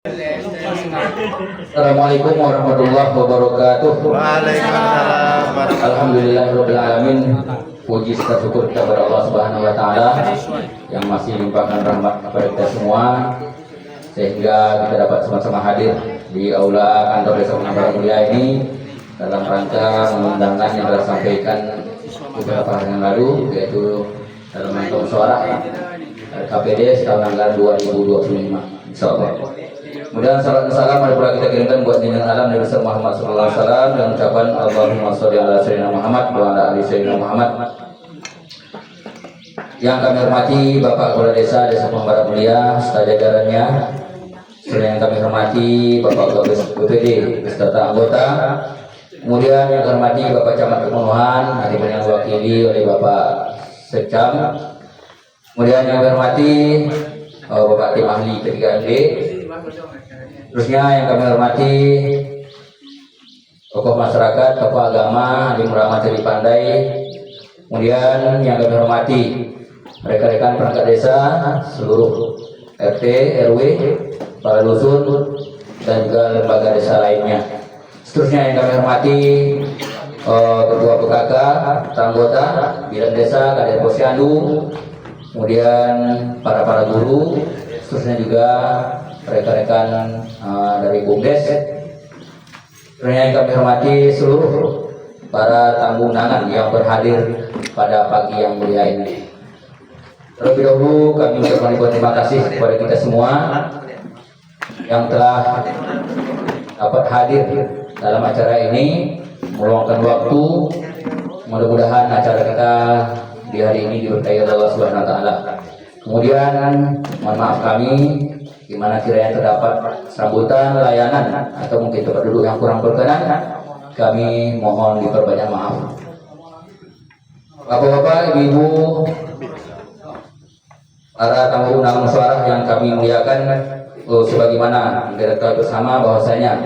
Assalamualaikum warahmatullahi wabarakatuh. Waalaikumsalam. Alhamdulillahirabbil alamin. Puji serta syukur kepada Allah Subhanahu wa taala yang masih melimpahkan rahmat kepada kita semua sehingga kita dapat sama-sama hadir di aula kantor Desa Penambang Mulia ini dalam rangka undangan yang telah sampaikan beberapa hari yang lalu, yaitu dalam rangka musyawarah KPD tahun anggaran 2025. Insyaallah. Kemudian salam salam marilah kita kirimkan buat junjungan alam Nabi Muhammad sallallahu alaihi wasallam dengan ucapan Allahumma sholli ala sayyidina Muhammad wa ala ali sayyidina Muhammad. Yang kami hormati Bapak Kepala Desa Penambang Mulia serta jajarannya, yang kami hormati Bapak Ketua BPD beserta anggota. Kemudian yang kami hormati Bapak Camat Kepenuhan, nanti yang diwakili oleh Bapak Sekcam. Kemudian yang kami hormati Bapak Tim Ahli P3MD. Terusnya yang kami hormati tokoh masyarakat, tokoh agama, alim ulama dari Pandai. Kemudian yang kami hormati rekan-rekan perangkat desa, seluruh RT, RW, para dusun, dan juga lembaga desa lainnya. Seterusnya yang kami hormati ketua PKK, anggota, bidan desa, Kadek Posyandu, kemudian para guru, seterusnya juga rekan-rekan dari BUMDes. Yang kami hormati seluruh para tamu undangan yang berhadir pada pagi yang mulia ini. Terlebih dahulu kami ucapkan terima kasih kepada kita semua yang telah dapat hadir dalam acara ini, meluangkan waktu. Mudah-mudahan acara kita di hari ini diberkahi Allah Subhanahu wa taala. Kemudian mohon maaf kami di mana kiranya terdapat sambutan, layanan atau mungkin tempat duduk yang kurang berkenan, kami mohon diperbanyak maaf. Bapak-bapak, ibu-ibu, para tamu undangan musyawarah yang kami muliakan, sebagaimana kita tahu bersama bahwasanya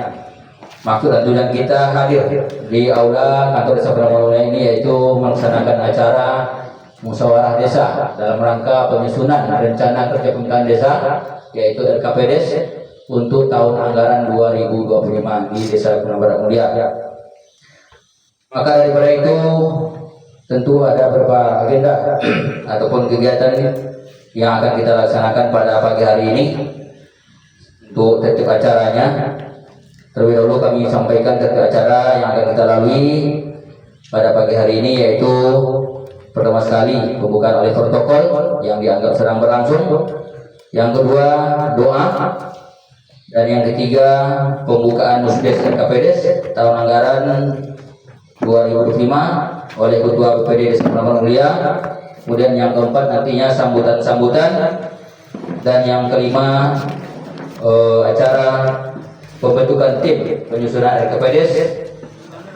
maksud dan tujuan kita hadir di aula kantor Desa Penambang Mulia ini yaitu melaksanakan acara musyawarah desa dalam rangka penyusunan rencana kerja pemerintahan desa, yaitu RKPDes untuk tahun anggaran 2025 di Desa Penambang Mulia. Maka daripada itu tentu ada beberapa agenda ataupun kegiatan yang akan kita laksanakan pada pagi hari ini. Untuk tertib acaranya, terlebih dahulu kami sampaikan tertib acara yang akan kita lalui pada pagi hari ini, yaitu pertama sekali pembukaan oleh protokol yang dianggap sedang berlangsung, yang kedua doa, dan yang ketiga pembukaan musdes dan KPDes tahun anggaran 2025 oleh Ketua BPD Desa Penambang Mulia. Kemudian yang keempat nantinya sambutan-sambutan, dan yang kelima acara pembentukan tim penyusunan RKPDes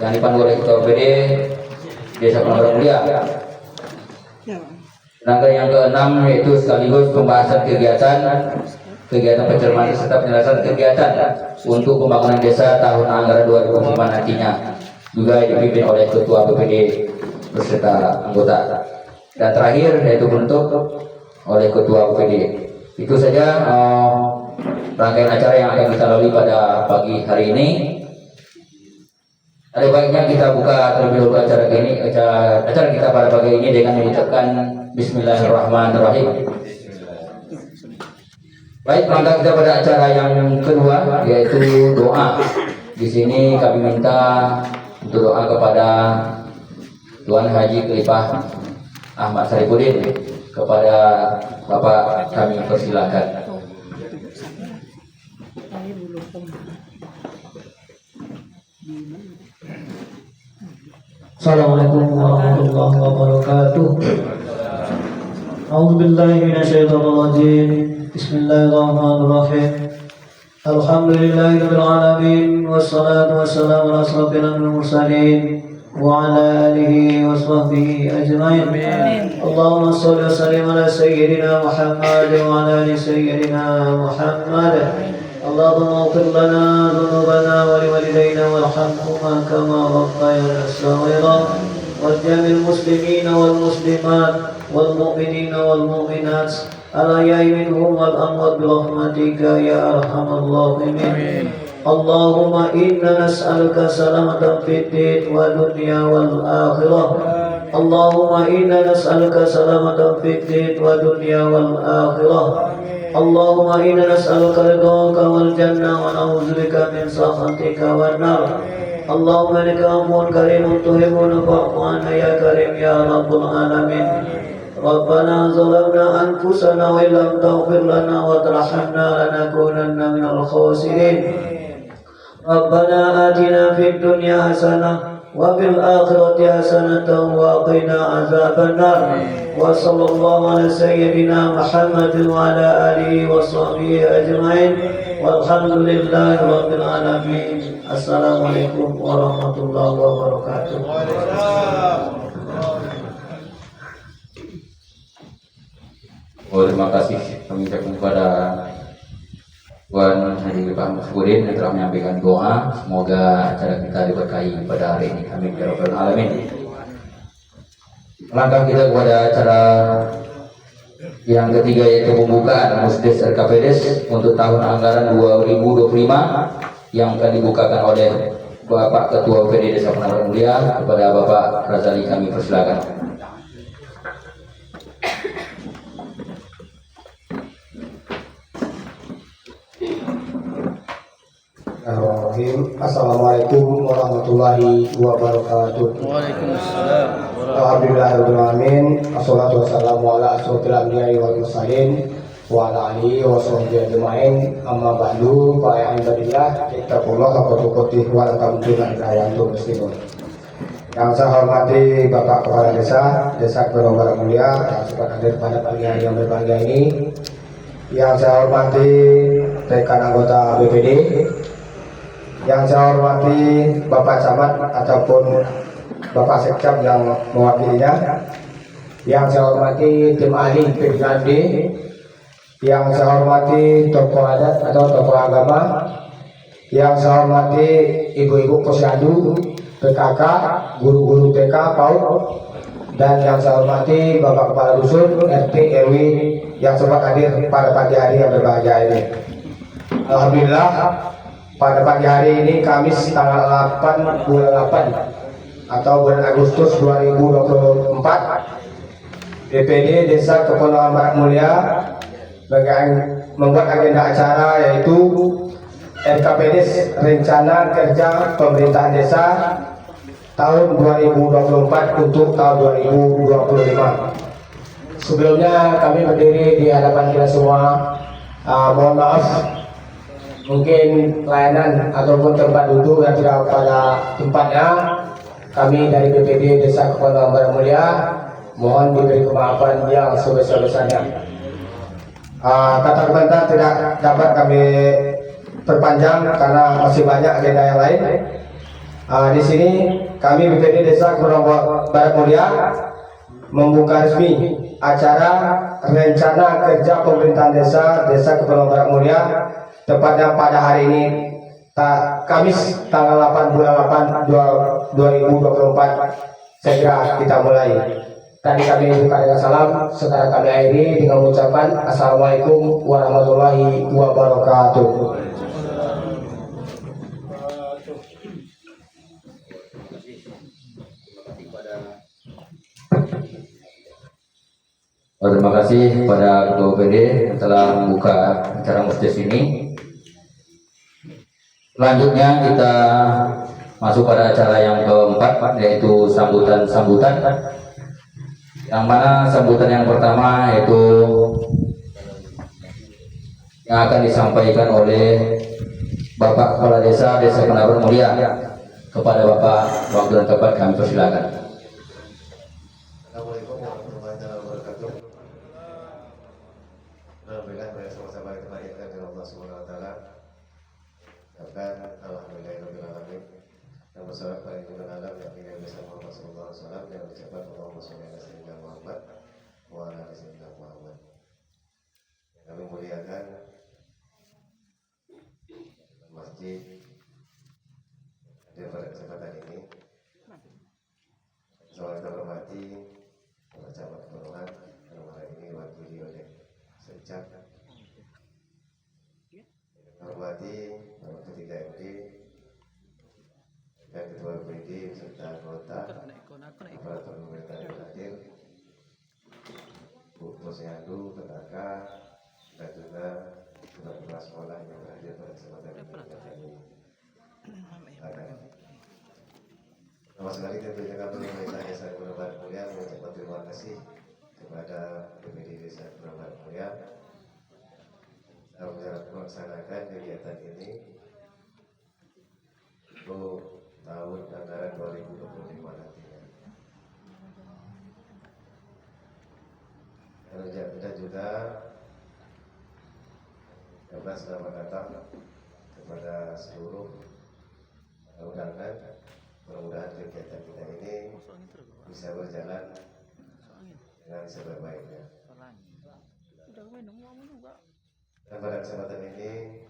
yang dipandu oleh Ketua BPD Desa Penambang Mulia. Rangka yang keenam yaitu sekaligus pembahasan kegiatan pencermatan serta penyelesaian kegiatan untuk pembangunan desa tahun anggaran 2025 nantinya, juga dipimpin oleh Ketua BPD beserta anggota. Dan terakhir yaitu bentuk oleh Ketua BPD. Itu saja rangkaian acara yang akan kita lalui pada pagi hari ini. Ada baiknya kita buka terlebih dahulu acara kita pada pagi ini dengan mengucapkan Bismillahirrahmanirrahim. Baik, maka kita pada acara yang kedua yaitu doa. Di sini kami minta untuk doa kepada Tuan Haji Khalifah Ahmad Saripudin. Kepada Bapak kami persilakan. Assalamualaikum warahmatullahi wabarakatuh. A'udzu billahi minasyaitonir rajim. Bismillahirrahmanirrahim. Alhamdulillahirabbil alamin wassalatu wassalamu ala asyrofil mursalin wa ala alihi wa sahbihi ajmain. Allahumma shalli wa sallim ala sayyidina Muhammad wa ala ali sayyidina Muhammad. Allahumma ighfir lana dhunubana wa liwalidayna warhamhuma kama rabbayana shaghira. وجميع المسلمين والمسلمات والمؤمنين والمؤمنات الأحياء منهم والأموات برحمتك يا أرحم الراحمين. اللهم إنا نسألك سلامة في الدين والدنيا والآخرة. اللهم إنا نسألك سلامة في الدين والدنيا والآخرة. اللهم إنا نسألك رضاك والجنة ونعوذ بك من سخطك والنار. اللهم إنك عفو كريم تحب فاعف عنا يا كريم يا رب العالمين. ربنا ظلمنا أنفسنا وإن لم تغفر لنا وترحمنا لنكونن من الخاسرين. ربنا آتنا في الدنيا حسنة وفي الآخرة حسنة وقنا عذاب النار. وصلى الله على سيدنا محمد وعلى آله وصحبه أجمعين والحمد لله رب العالمين. السلام عليكم ورحمة الله وبركاته. Terima kasih kami ucapkan kepada Tuan Haji Pak Musburin yang telah menyampaikan doa. Semoga acara kita diberkahi pada hari ini. Amin ya rabbal alamin. Langkah kita kepada acara yang ketiga yaitu pembukaan Musdes RKPDes untuk tahun anggaran 2025 yang akan dibukakan oleh Bapak Ketua UPD Desa Penambangan Mulia. Kepada Bapak Razali kami persilakan. Assalamualaikum warahmatullahi wabarakatuh. Waalaikumsalam. Alhamdulillahirrahmanirrahim. Assalatu wassalamu ala asyrofil anbiya'i wal mursalin wa ala alihi wa sahbihi ajma'in. Amma ba'du, fa ya ibadillah, ittaqullaha haqqa tuqatih wa la tamutunna illa wa antum muslimun. Yang saya hormati Bapak Kepala Desa Penambangan Mulia yang sempat hadir pada pagi hari yang berbahagia ini. Yang saya hormati rekan anggota BPD, yang saya hormati Bapak Camat ataupun Bapak Sekcap yang mewakilinya, yang saya hormati tim ahli P3D, yang saya hormati tokoh adat atau tokoh agama, yang saya hormati ibu-ibu posyandu, PKK, guru-guru TK, PAUD, dan yang saya hormati Bapak Kepala Dusun, RT, RW yang sempat hadir pada pagi hari yang berbahagia ini. Alhamdulillah, pada pagi hari ini Kamis tanggal 8 bulan 8 atau bulan Agustus 2024, DPD Desa Kepulauan Barat Mulia membuat agenda acara yaitu RKPDes Rencana Kerja Pemerintahan Desa tahun 2024 untuk tahun 2025. Sebelumnya kami berdiri di hadapan kita semua, mohon maaf mungkin pelayanan ataupun tempat duduk yang tidak pada tempatnya. Kami dari BPD Desa Kepulauan Barat Mulia mohon diberi kemaafan yang sebesar-besarnya. Kata komentar tidak dapat kami perpanjang karena masih banyak agenda yang lain. Di sini kami BPD Desa Kepulauan Barat Mulia membuka resmi acara Rencana Kerja Pemerintahan Desa Kepulauan Barat Mulia, tepatnya pada hari ini Kamis tanggal 8 bulan 8 2024. Segera kita mulai. Tadi kami buka dengan salam, sekarang kami akhiri dengan ucapan Assalamualaikum warahmatullahi wabarakatuh. Terima kasih kepada Ketua UPD yang telah membuka acara Musdes ini. Selanjutnya kita masuk pada acara yang keempat, yaitu sambutan-sambutan. Yang mana sambutan yang pertama yaitu yang akan disampaikan oleh Bapak Kepala Desa Penambangan Mulia. Kepada Bapak, waktu dan tempat kami persilakan. Assalamualaikum warahmatullahi wabarakatuh. Alhamdulillah banyak sama-sama kita panjatkan kepada Allah Subhanahu wa taala. Dan alhamdulillahirabbil alamin. Yang bersalawat pada junjungan alam yang mulia besar Muhammad sallallahu alaihi wasallam, dan ucapan Allahumma shalli ala sayyidina Muhammad wa ala ali sayyidina Muhammad. Yang kami muliakan masjid hadir pada kesempatan ini. Assalamualaikum hormati Bapak Camat Perumahan dalam hal ini diwakili oleh Sekcap. Yang hormati Bapak Ketiga MD dan Ketua BPD serta anggota aparatur pemerintah yang hadir, Bu Posyandu, PKK, dan juga kepala sekolah yang berhadir pada kesempatan ini. Pertama sekali tentunya kami pemerintah Desa Gunung Barat Mulia mengucapkan terima kasih kepada BPD Desa Gunung Barat Mulia dalam melaksanakan kegiatan ini untuk tahun anggaran 2025 nantinya. Dan juga selamat datang kepada seluruh undangan. Mudah-mudahan kegiatan kita ini bisa berjalan dengan sebaik-baiknya. Dan pada kesempatan ini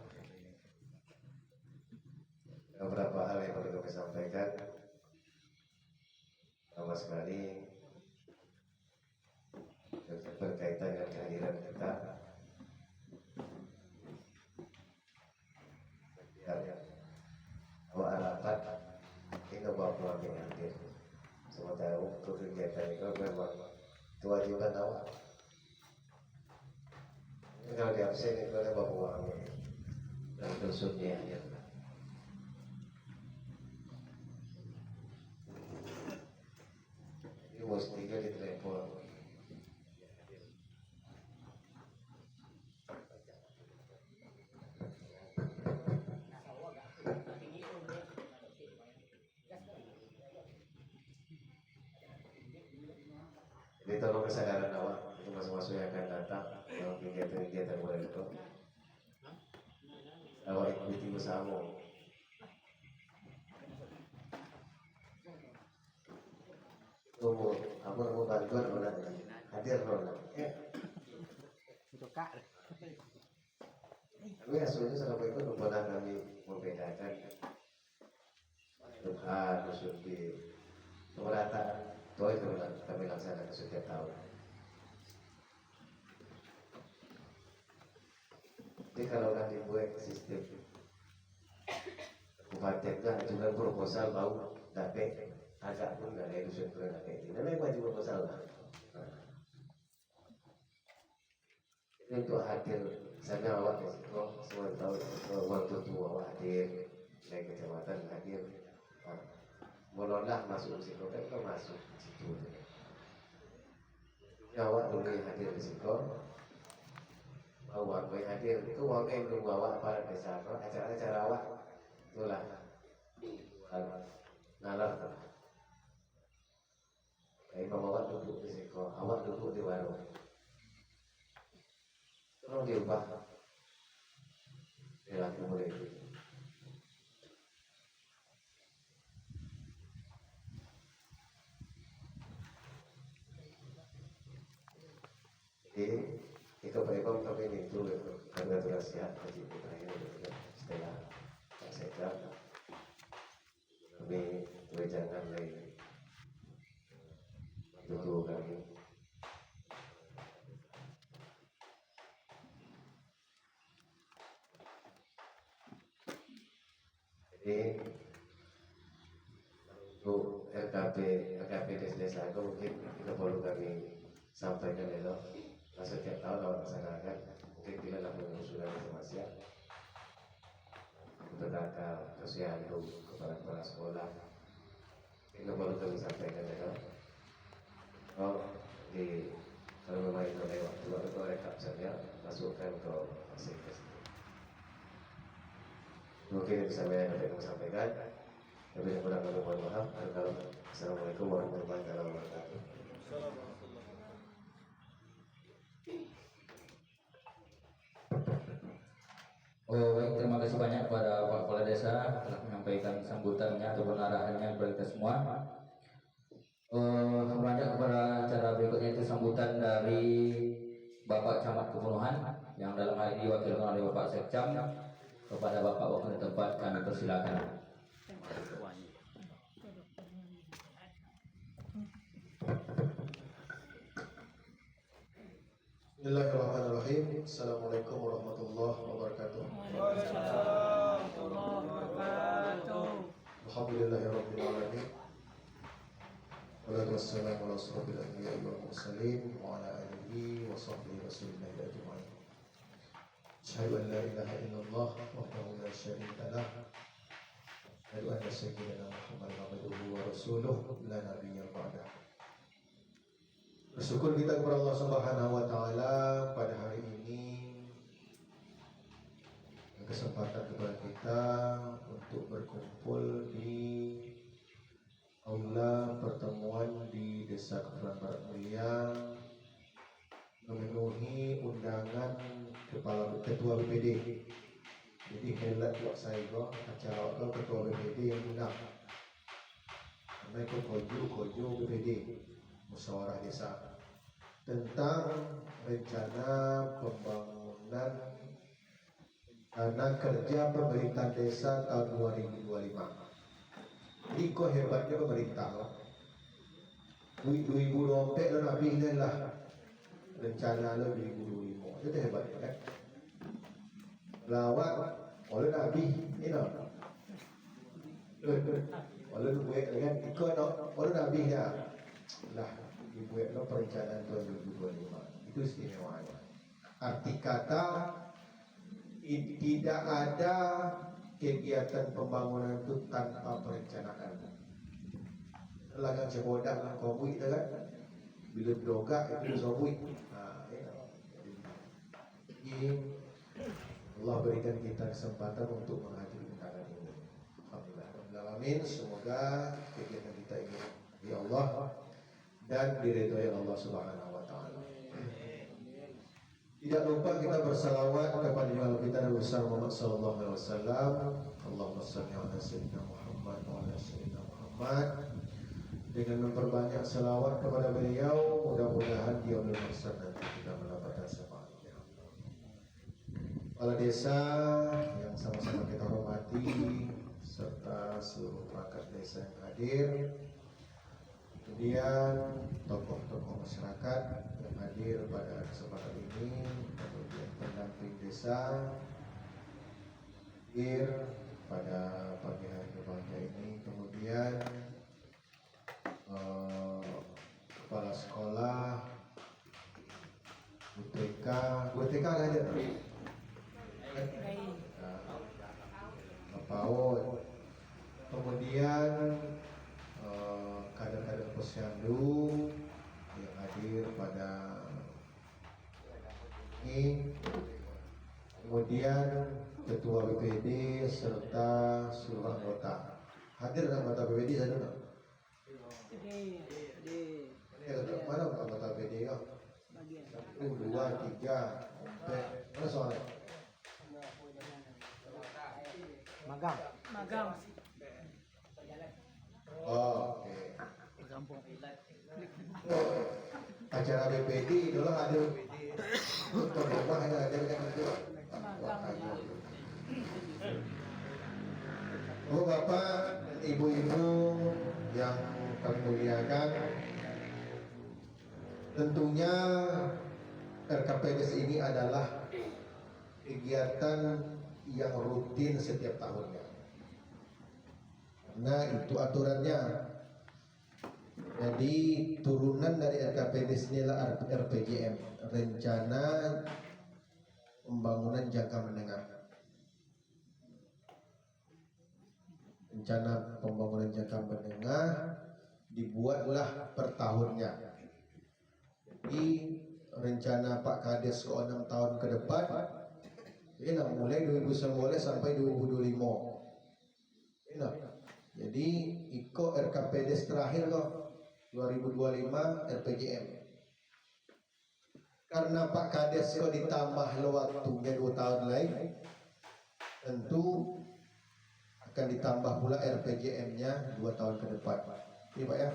beberapa hal yang perlu kami sampaikan. Pertama sekali berkaitan dengan kehadiran kita. Awak rapat ini bawa yang hadir. Sementara untuk kegiatan itu memang kewajiban awak. Kalau di absen itu ada bawa uang dan tersudnya ya. Ini mesti di telepon. Jadi tolong kesadaran awak itu masuk-masuk yang akan datang dalam kegiatan-kegiatan mulai itu. Awak ikuti bersama. Tunggu, kamu mau bantuan orang hadir orang. Kami aslinya selama itu pernah kami membedakan doa nusul di pemerataan. Doa itu kami laksanakan setiap tahun. Jadi kalau udah dibuat sistem Kabupaten kan juga proposal mau dapat agak pun nggak ada dusun pun dapat ini. Namanya wajib proposal lah. Ini untuk hadir sana awak resiko semua tahu waktu tua awak hadir dari kecamatan hadir. Mololah masuk risiko kan kau masuk di situ. Awak dulu yang hadir risiko. Awak yang hadir itu awak yang belum bawa para desa. Acara-acara awak itulah nalar tu. Kayak bawa duduk di risiko, awak duduk di warung. Tolong diubah perilaku mulai itu. Jadi itu Pak Imam kami itu kongratulasi haji terakhir setelah Pak Sekda kami wejangan lagi dulu kami. Jadi untuk LKP desa itu mungkin kita perlu kami sampaikan besok. Setiap tahun awak laksanakan mungkin bila lah pengusulan informasi untuk data sosial untuk kepala sekolah ini perlu kami sampaikan ya. Kalau memang itu lewat itu rekap saja masukkan ke fasilitas. Mungkin bisa banyak dapat kami sampaikan. Tapi yang kurang kami mohon maaf. Assalamualaikum warahmatullahi wabarakatuh. Oh, baik, terima kasih banyak kepada Pak Kepala Desa telah menyampaikan sambutannya ataupun arahannya kepada kita semua. Beranjak kepada acara berikutnya itu sambutan dari Bapak Camat Kebunuhan yang dalam hal ini diwakilkan oleh Bapak Sekcam. Kepada Bapak wakil tempat kami persilakan. Bismillahirrahmanirrahim. Assalamualaikum warahmatullahi wabarakatuh. Alhamdulillahirabbil alamin. Wassalatu wassalamu ala asyrofil anbiya'i wal mursalin wa ala alihi wa sahbihi wasallam ajma'in. Asyhadu an la ilaha illallah wahdahu la syarika lah. Asyhadu anna sayyidina Muhammadan abduhu wa rasuluh la nabiyya ba'dah. Bersyukur kita kepada Allah Subhanahu wa taala pada hari ini, kesempatan kepada kita untuk berkumpul di aula pertemuan di Desa Kepulauan Barat Mulia, memenuhi undangan Ketua BPD. Jadi helat buat saya acara Ketua BPD yang undang. Karena itu kojo BPD musyawarah desa tentang rencana pembangunan dana kerja pemerintah desa tahun 2025. Jadi kok hebatnya pemerintah loh. 2024 lo nak pilih lah rencana lo 2025. Itu hebatnya kan. Lawak oleh nabi ini no. Oleh buat kan ikut no. Oleh nabi ya. Lah dibuat lo perencanaan tahun 2025 itu istimewanya. Arti kata tidak ada kegiatan pembangunan itu tanpa perencanaan. Lagang cebodak dengan kobui itu kan, bila dogak itu sobui. Nah, ini Allah berikan kita kesempatan untuk menghadiri undangan ini. Alhamdulillah. Amin. Semoga kegiatan kita ini ya Allah dan diridhoi Allah Subhanahu wa taala. Tidak lupa kita bersalawat kepada Nabi kita Nabi besar Muhammad sallallahu alaihi wasallam. Allahumma shalli ala sayyidina Muhammad wa ala sayyidina Muhammad. Dengan memperbanyak salawat kepada beliau, mudah-mudahan di yaumul mahsyar nanti kita mendapatkan syafaatnya. Kepala desa yang sama-sama kita hormati serta seluruh perangkat desa yang hadir. Kemudian tokoh-tokoh masyarakat yang hadir pada kesempatan ini, kemudian pendamping desa hadir pada pagi hari berbahagia ini, kemudian kepala sekolah, BTK ada, PAUD, kemudian kader-kader posyandu yang hadir pada ini, kemudian ketua BPD serta seluruh anggota. Hadir anggota BPD saya dengar. Mana anggota BPD ya? 1, 2, 3, 4. Mana soalnya? Magang. Oh, oke. Acara BPD dulu ada untuk rumah yang ada kan itu. Oh Bapak, Ibu-ibu yang kami muliakan, tentunya RKPDS ini adalah kegiatan yang rutin setiap tahunnya. Nah itu aturannya. Jadi turunan dari RKPDS inilah RPJM, Rencana Pembangunan Jangka Menengah. Rencana Pembangunan Jangka Menengah dibuatlah per tahunnya. Jadi rencana Pak Kades ke 6 tahun ke depan, ini mulai 2019 sampai 2025. Ini. Jadi Iko RKPDS terakhir kok 2025 RPJM. Karena Pak Kades kok ditambah waktunya 2 tahun lain, tentu akan ditambah pula RPJM-nya 2 tahun ke depan. Ini Pak ya,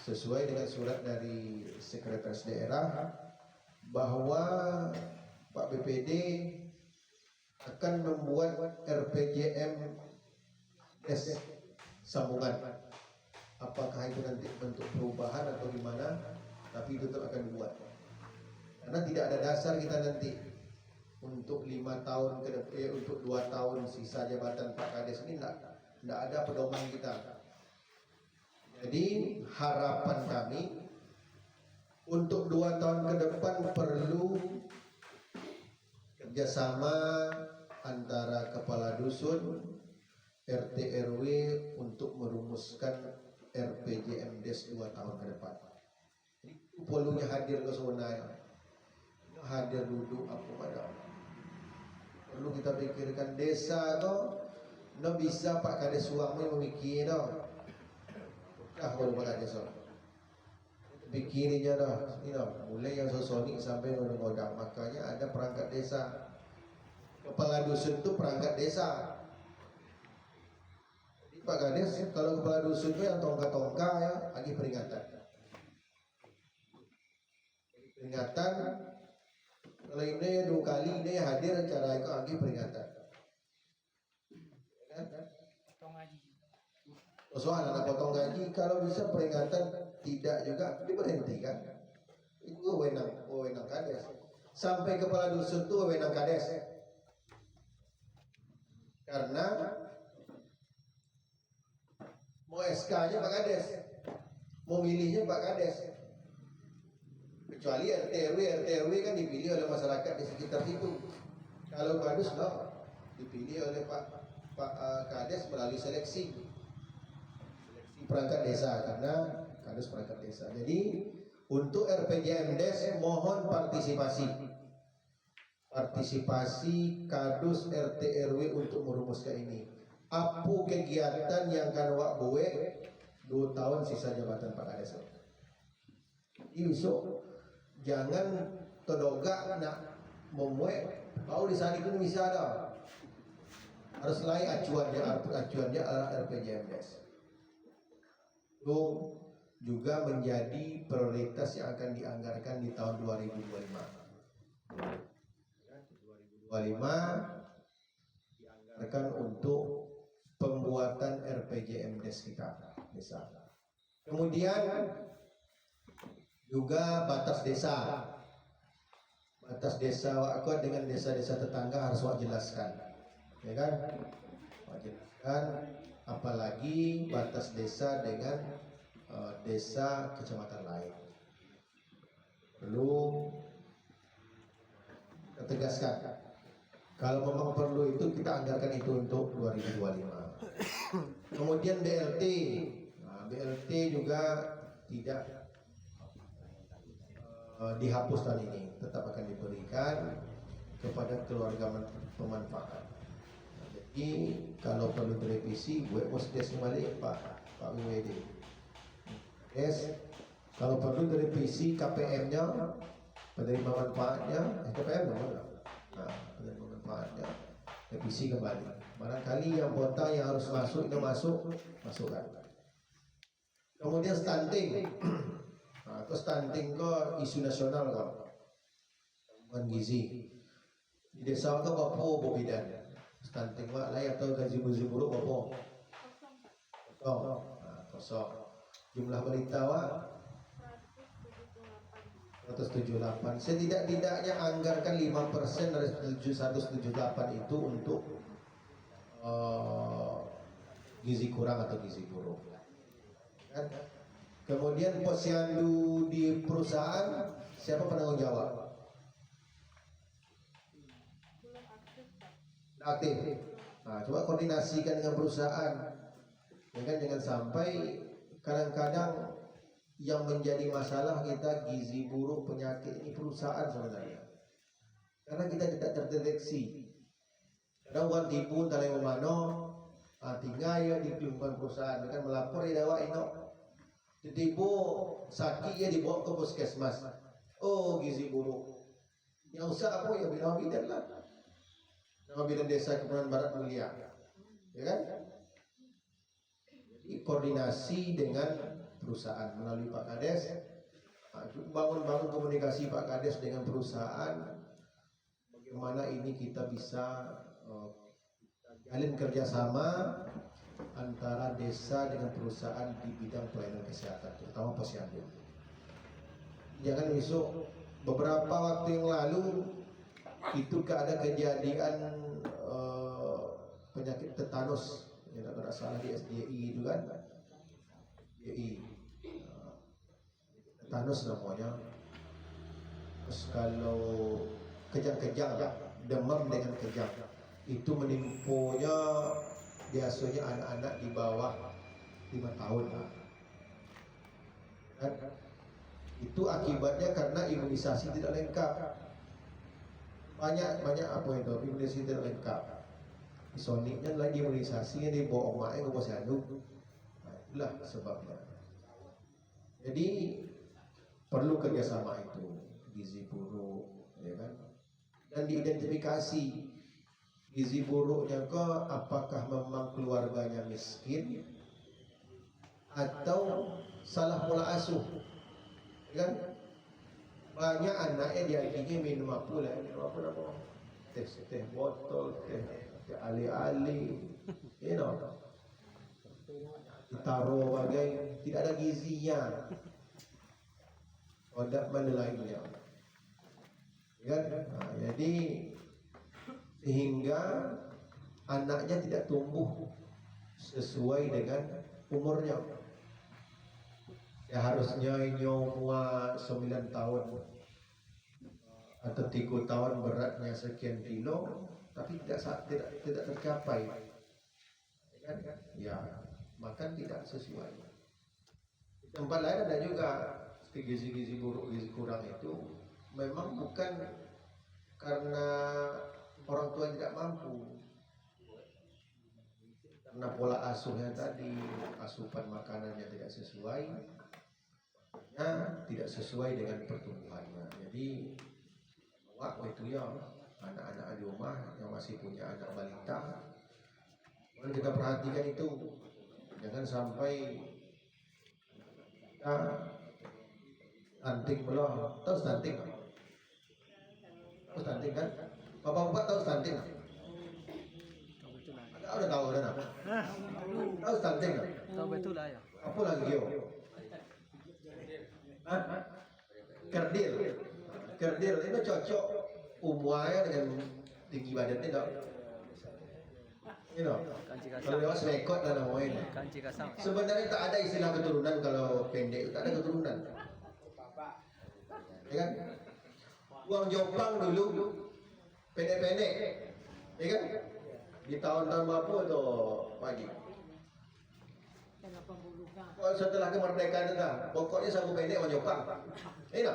sesuai dengan surat dari Sekretaris Daerah bahwa Pak BPD akan membuat RPJM sambungan. Apakah itu nanti bentuk perubahan atau gimana, tapi itu tetap akan dibuat. Karena tidak ada dasar kita nanti untuk 5 tahun ke depan, untuk 2 tahun sisa jabatan Pak Kades ini tidak ada pedoman kita. Jadi harapan kami untuk 2 tahun ke depan perlu kerjasama antara kepala dusun, RT RW untuk merumuskan RPJMdes 2 tahun ke depan. Jadi perlunya hadir ke sana, hadir duduk apa pada. Perlu kita pikirkan desa tu, no bisa Pak Kades suami memikir dah. Dah kalau Pak Kades pikirnya dah, ini dah. Mulai yang sosonik sampai ngodak. Makanya ada perangkat desa. Kepala dusun itu perangkat desa. Jadi Pak Kades kalau kepala dusun itu yang tongka-tongka ya, lagi peringatan. Peringatan. Kalau ini 2 kali ini hadir acara itu lagi peringatan. Soal anak potong gaji kalau bisa peringatan tidak juga diberhentikan. Itu wewenang Kades. Sampai kepala dusun itu wewenang Kades. Karena mau SK-nya Pak Kades, mau milihnya Pak Kades. Kecuali RT RW kan dipilih oleh masyarakat di sekitar situ. Kalau Kadus dipilih oleh Pak Kades melalui seleksi perangkat desa, karena Kadus perangkat desa. Jadi untuk RPJMdes mohon partisipasi Kadus RT RW untuk merumuskan ini. Apa kegiatan yang kan wak buwe 2 tahun sisa jabatan Pak Kades. Besok jangan terdogak nak memuai kau di sana itu bisa ada. Harus lain acuannya adalah RPJMdes. Itu juga menjadi prioritas yang akan dianggarkan di tahun 2025 dianggarkan untuk pembuatan RPJMdes kita desa. Kemudian juga batas desa wak dengan desa-desa tetangga harus wak jelaskan, ya kan? Wak jelaskan, apalagi batas desa dengan desa kecamatan lain. Perlu kita tegaskan. Kalau memang perlu itu kita anggarkan itu untuk 2025. Kemudian BLT, BLT juga tidak dihapus tahun ini, tetap akan diberikan kepada keluarga pemanfaat. Jadi kalau perlu direvisi, gue mesti balik Pak WD. Yes, kalau perlu direvisi KPM-nya, penerima manfaatnya, KPM mana? Nah, penerima manfaatnya, revisi kembali. Barangkali yang kota yang harus masuk itu masukkan. Kemudian stunting. Nah, itu stunting kok isu nasional kok. Gangguan gizi. Di desa itu apa bidan? Stunting wak layak atau gaji buruk apa? Kosong. Jumlah balita wak 178. Setidak-tidaknya anggarkan 5% dari 178 itu untuk gizi kurang atau gizi buruk. Kan? Kemudian posyandu di perusahaan, siapa penanggung jawab? Aktif. Nah, coba koordinasikan dengan perusahaan. Ya kan, jangan sampai kadang-kadang yang menjadi masalah kita gizi buruk, penyakit ini perusahaan sebenarnya. Karena kita tidak terdeteksi. Kadang orang tipu entah yang mana, tinggal ya di lingkungan perusahaan, kan melapor ya dakwah ini. Tiba sakit ya dibawa ke puskesmas. Oh, gizi buruk. Yang usah apa ya Nama Bidan lah. Nama Bidan Desa Kepulauan Barat Mulia. Ya kan? Jadi koordinasi dengan perusahaan melalui Pak Kades. Bangun komunikasi Pak Kades dengan perusahaan. Bagaimana ini kita bisa jalin kerjasama antara desa dengan perusahaan di bidang pelayanan kesehatan, terutama posyandu. Jangan besok beberapa waktu yang lalu itu ada kejadian penyakit tetanus yang tidak salah di SDI itu kan, SDI tetanus namanya. Terus kalau kejang-kejang, demam dengan kejang, itu menimpunya biasanya anak-anak di bawah 5 tahun. Kan? Itu akibatnya karena imunisasi tidak lengkap. Banyak apa itu imunisasi tidak lengkap. Soniknya lagi imunisasi ini bawa omaknya ke posyandu. Nah, itulah sebabnya. Jadi perlu kerjasama itu, gizi buruk, ya kan? Dan diidentifikasi gizi buruknya ke apakah memang keluarganya miskin atau salah pola asuh, ya kan? Banyak anaknya diakhirnya minum apa teh botol, teh ali-ali, you know, ditaruh bagai tidak ada gizinya, ada mana lainnya, kan? Nah, jadi sehingga anaknya tidak tumbuh sesuai dengan umurnya. Ya harusnya nyawa 9 tahun atau 3 tahun beratnya sekian kilo, tapi tidak tercapai, kan? Ya makan tidak sesuai. Di tempat lain ada juga gizi buruk, gizi kurang itu memang bukan karena orang tua tidak mampu, karena pola asuhnya tadi, asupan makanannya tidak sesuai, tidak sesuai dengan pertumbuhannya. Jadi waktu itu ya anak-anak di rumah yang masih punya anak balita, kita perhatikan itu, jangan sampai kita stunting belum. Tahu stunting? Tahu stunting kan? Bapak-bapak tahu stunting? Udah tahu dah. Tahu stunting? Tahu betul lah ya. Apa lagi yo? Kerdil itu cocok umurnya dengan tinggi badannya dok. Kalau dewasa rekod lah namanya. Sebenarnya tak ada istilah keturunan kalau pendek, tak ada keturunan. Ya kan? Uang Jepang dulu pendek-pendek, ya kan? Di tahun-tahun berapa tu pagi? Setelah kemerdekaan itu, pokoknya sabu pendek orang Jepang. Iya,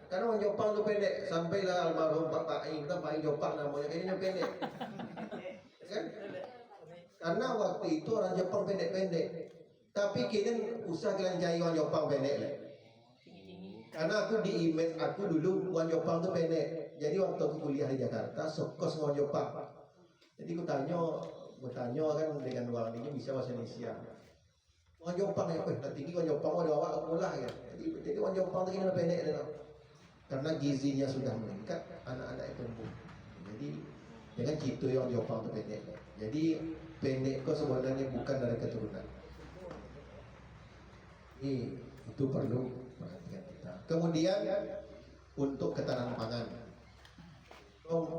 karena orang Jepang tu pendek, sampailah almarhum Pak Aing Jepang namanya, ini yang pendek. Kan? Karena waktu itu orang Jepang pendek-pendek, tapi kini usah kalian cari orang Jepang pendek lah. Karena aku di image aku dulu orang Jepang tu pendek, jadi waktu aku kuliah di Jakarta, sokos orang Jepang. Jadi aku tanya kan dengan orang ini bisa bahasa Indonesia. Orang Jepang ya, tinggi orang Jepang ada awak aku lah ya. Jadi orang Jepang tu kini pendek dah. Karena gizinya sudah meningkat, anak-anak itu tumbuh. Jadi jangan gitu orang Jepang tu pendek. Jadi pendek kau sebenarnya bukan dari keturunan. Itu perlu perhatian kita. Kemudian untuk ketahanan pangan,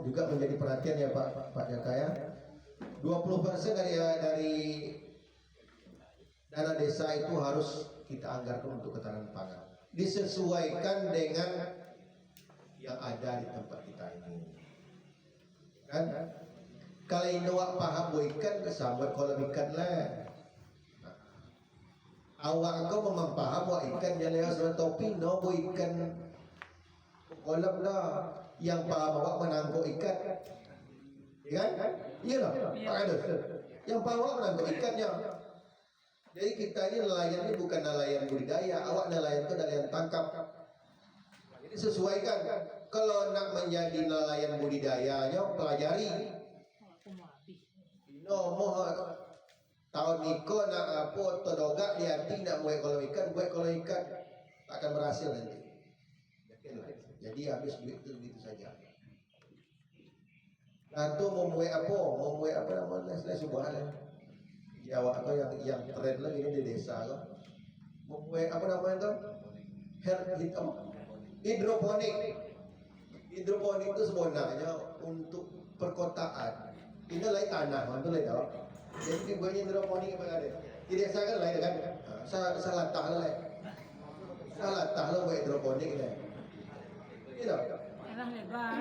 juga menjadi perhatian ya Pak Jaka ya. 20% dari dana desa itu harus kita anggarkan untuk ketahanan pangan, disesuaikan dengan yang ada di tempat kita ini. Kan? Kalau indowak paham ikan kesambut kolam ikan lah. Awak kau memang paham buat ikan yang lewat surat topi no bu ikan kolam lah. Yang paham awak menangkap ikan, ya kan? Iya lah, Pak Adus. Yang paham awak menangkap ikannya. Jadi kita ini nelayan ini bukan nelayan budidaya, awak nelayan itu nelayan tangkap. Jadi sesuaikan. Kalau nak menjadi nelayan budidayanya pelajari. Tahun niko nak apa todogak di hati nak buat kolam ikan akan berhasil nanti. Yakinlah. Jadi habis duit itu begitu saja. Nanti mau buat apa namanya sebuah di awak atau yang tren lagi ini di desa loh. Mau buat apa namanya itu hidroponik. Hidroponik itu sebenarnya untuk perkotaan. Ini lain tanah, mantu lain tau. Jadi dibuatnya hidroponik apa ada? Di desa kan lain kan? Salah lah. Salah lah buat hidroponik ni. Iya.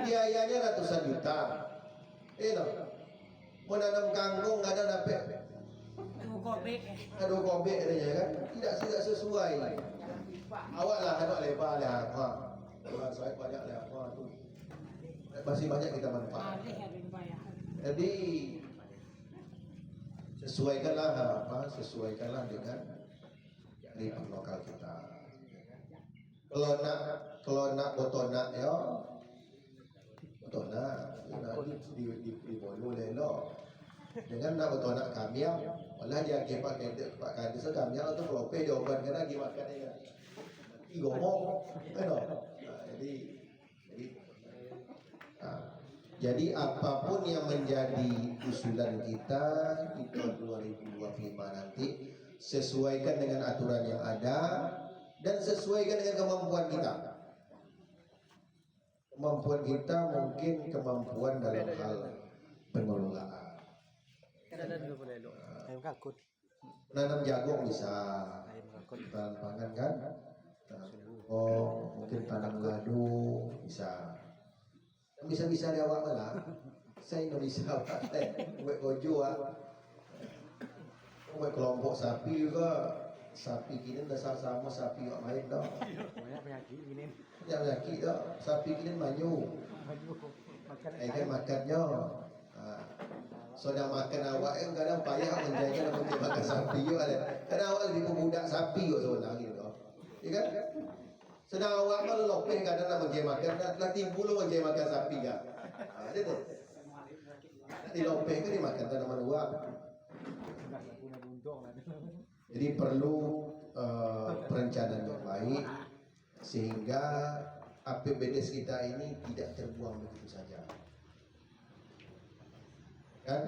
Biayanya ratusan juta. Iya. Menanam kangkung ada dapat. Aduh kobek adanya kan? Tidak sesuai. Awak lah anak lebar lah. Orang saya banyak lah tu. Masih banyak kita manfaat. Jadi sesuaikanlah dengan kearifan lokal kita. Kalau nak botonak ya, botonak di bolu lelo. Dengan nak botonak kamiang, malah dia kepak kendek pak kandis kamiang tu prope jawaban kena gimakan dia. Igomong, jadi apapun yang menjadi usulan kita di tahun 2025 nanti sesuaikan dengan aturan yang ada dan sesuaikan dengan kemampuan kita. Kemampuan kita mungkin kemampuan dalam hal pengelolaan. Menanam jagung bisa, tanam pangan kan? Oh, mungkin tanam gadu bisa. Bisa dia awak malah. Saya nggak bisa buat gojo buat kelompok sapi juga. Sapi kini dasar sama sapi yang main dah. Banyak penyakit gini. Banyak penyakit dah. Sapi kini manyu. Kan makannya. Sudah makan awak yang kadang payah menjaga dan makan sapi juga ada. Kadang awak lebih pemuda sapi juga sebenarnya gitu. Ya kan? Sedang awak melopeh kadang nak makan nak timbul makan sapi kan. Ada tu. Di lopeh kan dimakan tanaman uang. Jadi perlu perencanaan yang baik sehingga APBDes kita ini tidak terbuang begitu saja. Kan?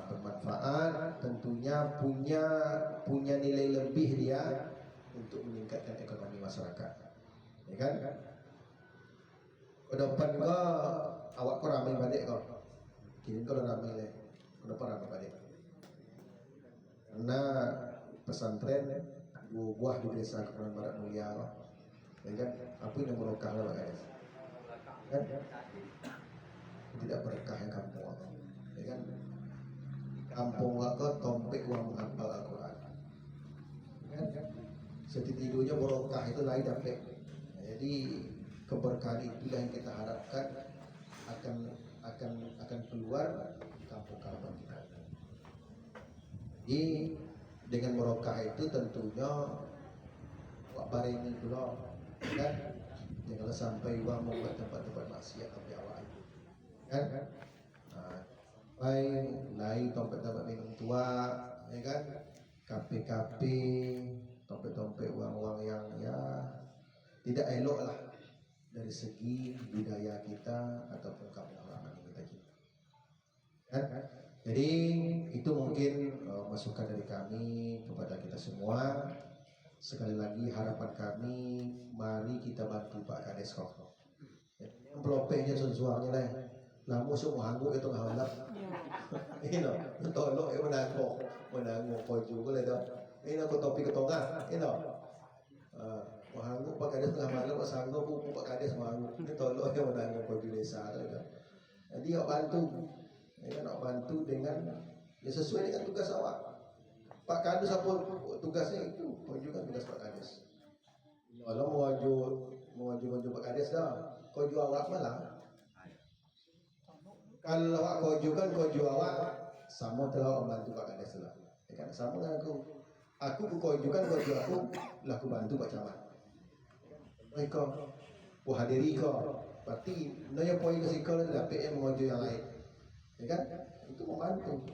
Bermanfaat, tentunya punya nilai lebih dia untuk meningkatkan ekonomi masyarakat. Ya kan? Ke depan kau awak kau ramai balik kau. Kini kau ramai le. Ke depan ramai balik. Karena pesantren buah di desa Kepulauan Barat Mulia, ya kan? Apa yang berkah lah guys? Kan? Tidak berkah yang kampung, ya kan? Kampung aku tompek uang menghafal Al-Quran, kan? Setidaknya berkah itu lain dapat. Jadi keberkahan itulah yang kita harapkan akan keluar kampung-kampung kita. Jadi dengan merokah itu tentunya wak bareng itu loh, kan? Janganlah sampai uang membuat tempat-tempat maksiat tapi awak itu, kan? Lain tempat-tempat minum tua, ya kan? Kafe-kafe, tempat-tempat uang-uang yang ya tidak elok lah dari segi budaya kita ataupun kampung halaman kita. Kan? Jadi itu mungkin masukan dari kami kepada kita semua. Sekali lagi harapan kami, mari kita bantu Pak Kades kok. Pelopehnya sesuanya lah. Lamu semua hangu itu ngahalap. Ino, tolong menanggung koju boleh dah. Ino ko topi ke tengah, ino. Hangu Pak Kades tengah malam, sanggup Pak Kades hangu. Ini tolong yang menanggung koju desa dah. Jadi awak bantu. Ya, nak bantu dengan ya sesuai dengan tugas awak. Pak Kades apa tugasnya itu menunjukkan tugas Pak Kades. Kalau mau Pak Kades dah, kau jual awak malah. Kalau awak kau jual awak sama telah membantu Pak Kades lah. Ya kan sama dengan aku kau jual aku lah aku bantu Pak Camat. Mereka hadiri kau, berarti nanya poin kesikau dapat yang mengajar yang lain. Ya kan? Itu membantu.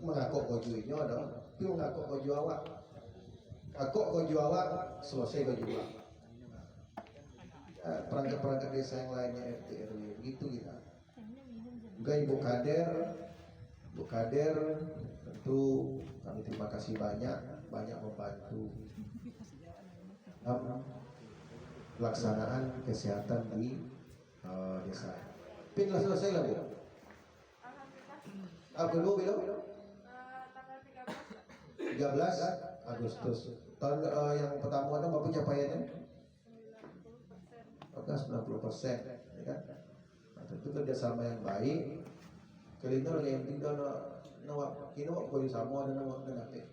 Mengakuk kojunya ada, tapi mengakuk koju awak. Akuk koju awak, selesai koju awak. Perangkat-perangkat desa yang lainnya RT RW gitu kita. Juga Ibu Kader tentu kami terima kasih banyak membantu. pelaksanaan kesehatan di desa. Pin lah selesai lah Bu. Belum belum. Tanggal 13 Agustus. Tahun yang pertama ada berapa capaiannya? 90%, ya kan? Nah, tentu kerjasama yang baik. Kelima yang tinggal nawak koyo sama dan nawak kenate.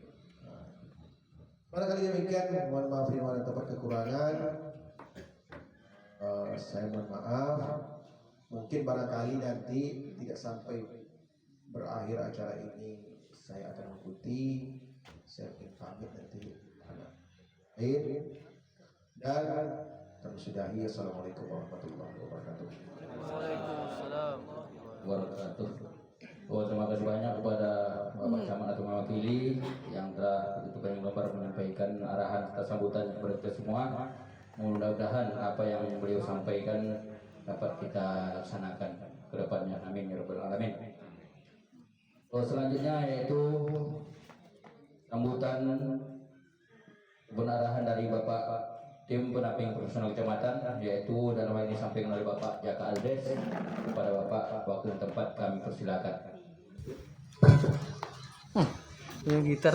Pada kali demikian, mohon maaf jika ada tempat kekurangan. Saya mohon maaf. Mungkin barangkali nanti tidak sampai berakhir acara ini, saya akan mengikuti. Saya ingin pamit nanti akhir dan kami sudahi. Assalamualaikum warahmatullahi wabarakatuh. Waalaikumsalam. Wabarakatuh. Terima kasih banyak kepada Bapak Camat atau mewakili yang telah begitu banyak lebar menyampaikan arahan serta sambutan kepada kita semua. Mudah-mudahan apa yang beliau sampaikan dapat kita laksanakan ke depannya. Amin ya rabbal alamin. Selanjutnya yaitu sambutan arahan dari Bapak tim pendamping profesional kecamatan, yaitu dalam hal ini disampaikan oleh Bapak Jaka Aldes. Kepada Bapak, waktu dan tempat kami persilakan. Yang gitar.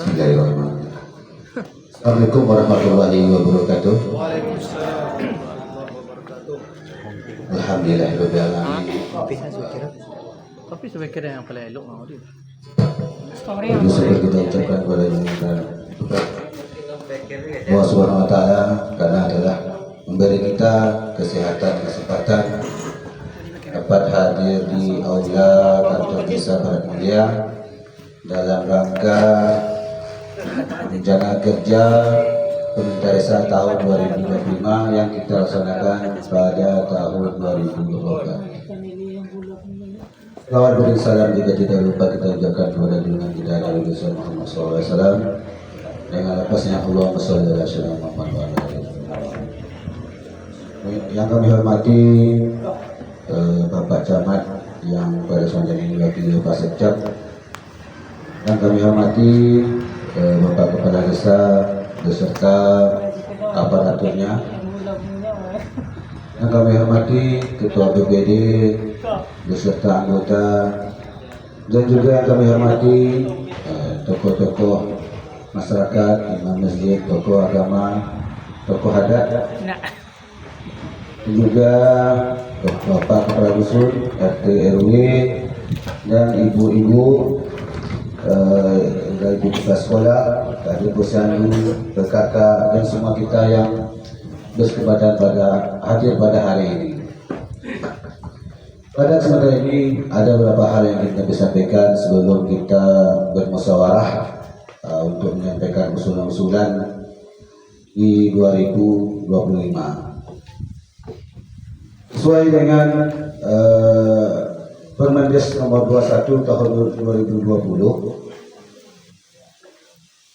Assalamualaikum warahmatullahi wabarakatuh. Waalaikumsalam warahmatullahi wabarakatuh. Alhamdulillahirabbil alamin. Tapi sebaiknya yang paling elok mau dia. Itu seperti kita ucapkan kepada Allah Subhanahu wa taala karena adalah memberi kita kesehatan, kesempatan dapat hadir di aula kantor desa Barat Mulia dalam rangka rencana kerja pemerintah desa tahun 2025 yang kita laksanakan pada tahun 2024. Lawan beri salam jika tidak lupa kita ucapkan kepada junjungan kita Nabi Muhammad SAW dengan lepasnya Allahumma sholli ala sayyidina Muhammad. Yang kami hormati Bapak Camat yang pada saat ini wakil Pak Sekcap, yang kami hormati Bapak Kepala Desa beserta aparaturnya, yang kami hormati Ketua BPD beserta anggota, dan juga yang kami hormati tokoh-tokoh masyarakat, imam masjid, tokoh agama, tokoh adat, dan juga Bapak Kepala Dusun, RT RW, dan ibu-ibu dari kepala sekolah, dari posyandu, PKK, dan semua kita yang berkesempatan hadir pada hari ini. Pada kesempatan ini ada beberapa hal yang kita bisa sampaikan sebelum kita bermusyawarah untuk menyampaikan usulan-usulan di 2025. Sesuai dengan Permendes nomor 21 tahun 2020,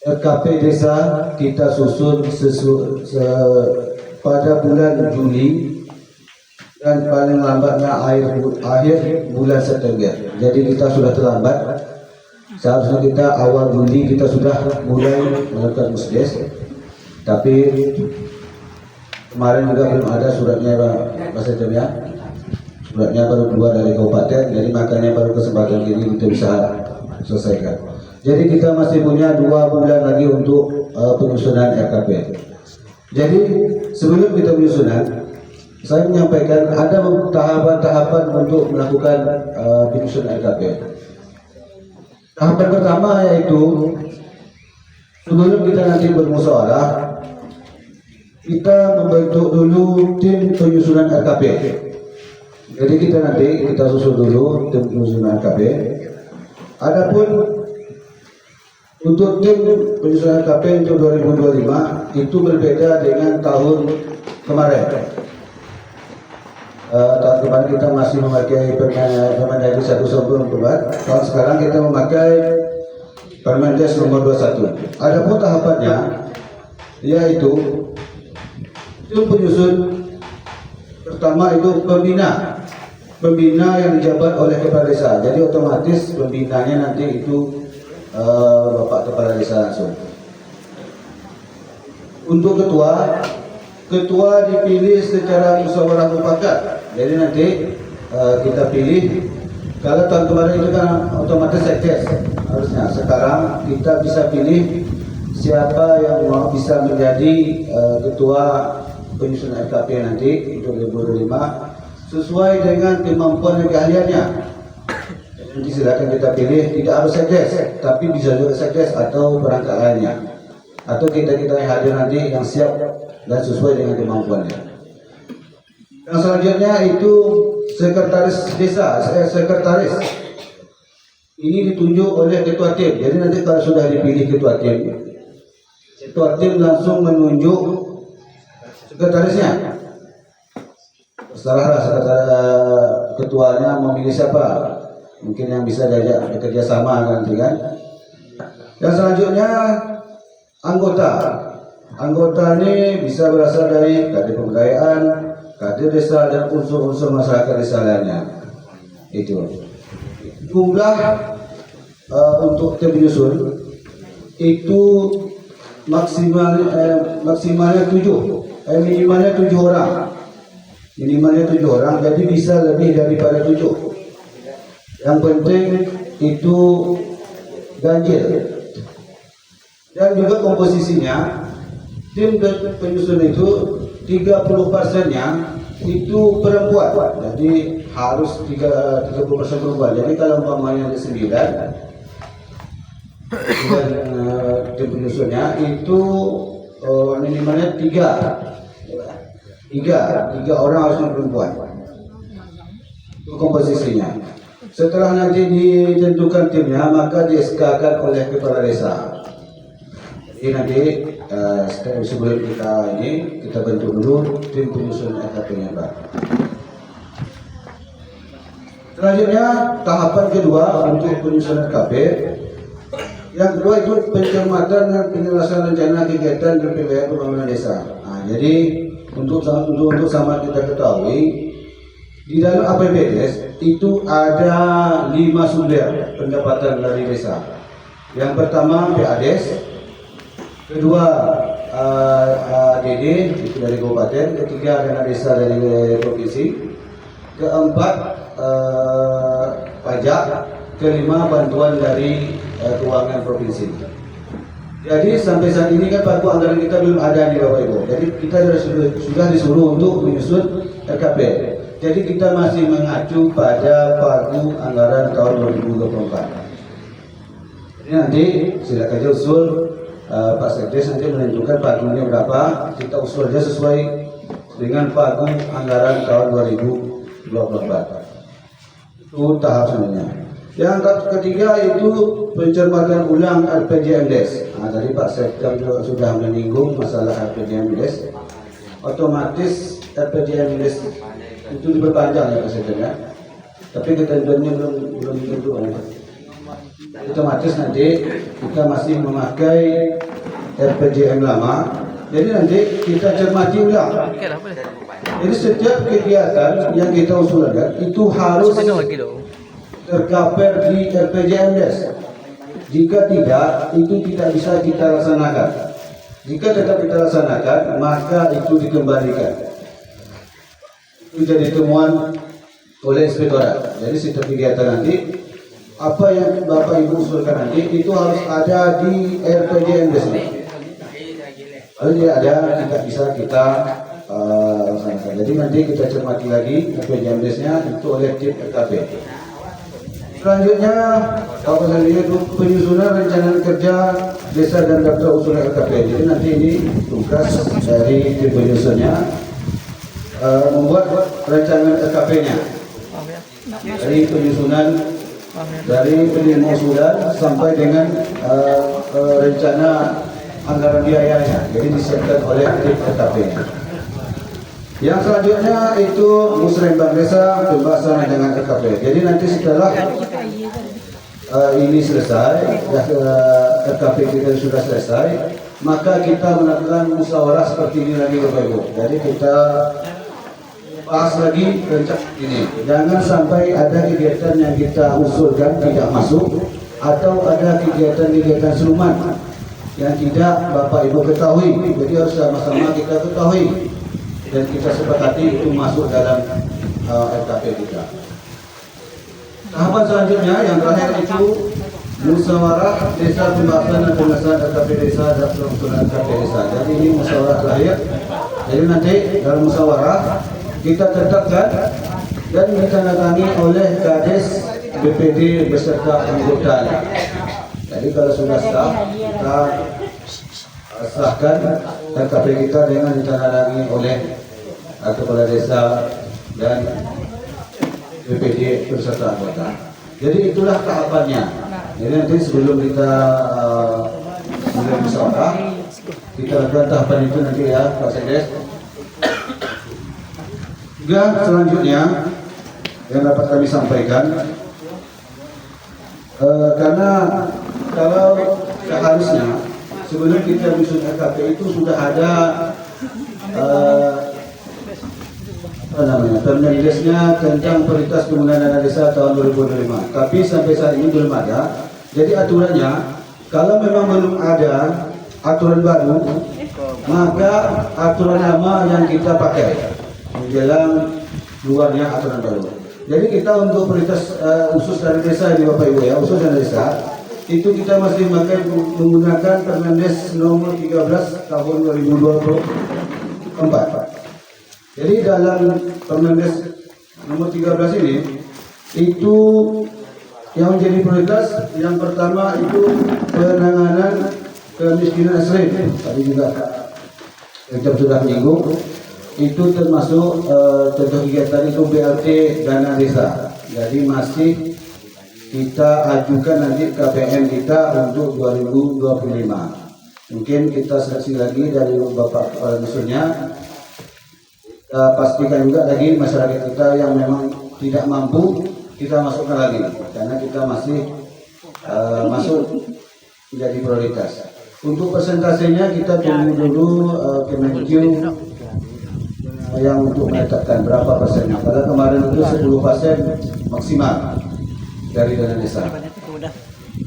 RKP desa kita susun pada bulan Juli dan paling lambatnya akhir bulan September. Jadi kita sudah terlambat. Seharusnya kita awal Juli kita sudah mulai melakukan musdes, tapi kemarin juga belum ada suratnya Pak Sekda. Suratnya baru keluar dari kabupaten, jadi makanya baru kesempatan ini kita bisa selesaikan. Jadi kita masih punya 2 bulan lagi untuk penyusunan RKP. Jadi sebelum kita penyusunan, saya menyampaikan ada tahapan-tahapan untuk melakukan penyusunan RKP. Tahapan pertama yaitu sebelum kita nanti bermusyawarah, kita membentuk dulu tim penyusunan RKP. Jadi kita susun dulu tim penyusunan RKP. Adapun untuk tim penyusunan RKP untuk 2025 itu berbeda dengan tahun kemarin. Tahun kemarin kita masih memakai Permendagri 194. Tahun sekarang kita memakai Permendes nomor 21. Adapun tahapannya yaitu tim penyusun pertama itu pembina yang dijabat oleh kepala desa. Jadi otomatis pembinanya nanti itu Bapak Kepala Desa langsung. Untuk ketua ketua dipilih secara musyawarah mufakat. Jadi nanti kita pilih. Kalau tahun kemarin itu kan otomatis sekdes harusnya. Sekarang kita bisa pilih siapa yang mau bisa menjadi ketua penyusunan RKP nanti untuk 2025 sesuai dengan kemampuan dan keahliannya. Nanti silakan kita pilih, tidak harus sekdes, tapi bisa juga sekdes atau perangkat lainnya. Atau kita yang hadir nanti yang siap dan sesuai dengan kemampuannya. Yang selanjutnya itu sekretaris desa, sekretaris. Ini ditunjuk oleh ketua tim. Jadi nanti kalau sudah dipilih ketua tim langsung menunjuk sekretarisnya. Terserahlah ketuanya memilih siapa. Mungkin yang bisa diajak bekerja sama nanti kan. Yang selanjutnya anggota. Anggota ini bisa berasal dari kader pemberdayaan, kader desa dan unsur-unsur masyarakat desa lainnya. Itu. Jumlah untuk tim penyusun itu maksimalnya 7, minimalnya 7 orang. Minimalnya 7 orang, jadi bisa lebih daripada 7. Yang penting itu ganjil. Dan juga komposisinya, tim penyusun itu 30%-nya itu perempuan. Jadi harus 30% perempuan. Jadi kalau umpamanya ada 9 dan tim penyusunnya itu minimalnya 3 orang harusnya perempuan. Itu komposisinya. Setelah nanti ditentukan timnya, maka di-SK-kan oleh kepala desa. Jadi nanti sebelum kita bentuk dulu tim penyusun RKP-nya, Pak. Selanjutnya tahapan kedua untuk penyusunan RKP. Yang kedua itu pencermatan dan penyelesaian rencana kegiatan PPWR pembangunan desa. Nah, jadi untuk sama kita ketahui di dalam APBDes itu ada 5 sumber pendapatan dari desa. Yang pertama PADes, kedua ADD itu dari kabupaten, ketiga dana desa dari provinsi, keempat pajak, kelima bantuan dari keuangan provinsi. Jadi sampai saat ini kan pagu anggaran kita belum ada nih Bapak Ibu. Jadi kita sudah disuruh untuk menyusun RKP. Jadi kita masih mengacu pada pagu anggaran tahun 2024. Jadi nanti silakan aja usul Pak Sekdes nanti menentukan pagunya berapa. Kita usul aja sesuai dengan pagu anggaran tahun 2024. Itu tahap sebenarnya. Yang ketiga itu pencermatan ulang RPJMDes. Nah, tadi Pak Sekda sudah menyinggung masalah RPJMDes. Otomatis RPJMDes itu diperpanjang ya Pak Sekda ya. Tapi ketentuannya belum tentu. Otomatis nanti kita masih memakai RPJM lama. Jadi nanti kita cermati ulang. Jadi setiap kegiatan yang kita usulkan itu harus tercover di RPJMDes. Jika tidak, itu tidak bisa kita laksanakan. Jika tetap kita laksanakan, maka itu dikembalikan. Itu jadi temuan oleh inspektorat. Jadi setiap kegiatan nanti, apa yang Bapak Ibu usulkan nanti, itu harus ada di RPJMDes. Kalau tidak ada, tidak bisa kita laksanakan. Jadi nanti kita cermati lagi RPJMDes-nya itu oleh tim RKP. Selanjutnya, apa saja itu penyusunan rencana kerja desa dan daftar usulan RKP. Jadi nanti ini tugas dari tim penyusunnya membuat rencana RKP-nya. Dari penyusunan, dari penyusunan usulan sampai dengan rencana anggaran biayanya. Jadi disiapkan oleh tim RKP-nya. Yang selanjutnya itu musrembang desa pembahasan dengan RKP. Jadi nanti setelah ini selesai, RKP kita sudah selesai, maka kita melakukan musyawarah seperti ini lagi Bapak Ibu. Jadi kita bahas lagi rencana ini. Jangan sampai ada kegiatan yang kita usulkan tidak masuk atau ada kegiatan-kegiatan siluman yang tidak Bapak Ibu ketahui. Jadi harus sama-sama kita ketahui dan kita sepakati itu masuk dalam RKP kita. Tahapan selanjutnya yang terakhir itu musyawarah desa pembahasan dan pengesahan RKP desa dan pelaksanaan RKP desa. Jadi ini musyawarah terakhir. Jadi nanti dalam musyawarah kita tetapkan dan ditandatangani oleh Kades BPD beserta anggotanya. Jadi kalau sudah sah, kita sahkan RKP kita dengan ditandatangani oleh kepala desa dan BPD beserta anggota. Jadi itulah tahapannya. Jadi nanti sebelum kita mulai musyawarah, kita lakukan tahapan itu nanti ya Pak Sekdes. Juga selanjutnya yang dapat kami sampaikan, karena kalau seharusnya sebelum kita menyusun RKP itu sudah ada Permendesnya tentang prioritas penggunaan dana desa tahun 2025. Tapi sampai saat ini belum ada. Jadi aturannya, kalau memang belum ada aturan baru, maka aturan lama yang kita pakai menjelang keluarnya aturan baru. Jadi kita untuk prioritas khusus dana desa ini Bapak Ibu ya, khusus dana desa itu kita masih menggunakan Permendes nomor 13 tahun 2024. Jadi dalam Permendes nomor 13 ini itu yang menjadi prioritas yang pertama itu penanganan kemiskinan ekstrim. Tadi juga kita sudah menyinggung itu termasuk contoh kegiatan itu BLT dana desa. Jadi masih kita ajukan nanti KPM kita untuk 2025. Mungkin kita seleksi lagi dari Bapak Kepala Dusunnya. Pastikan juga lagi masyarakat kita yang memang tidak mampu kita masukkan lagi karena kita masih masuk menjadi prioritas. Untuk persentasenya kita tunggu dulu Kemenkyu yang untuk menetapkan berapa persennya. Pada kemarin itu 10% maksimal dari dana desa.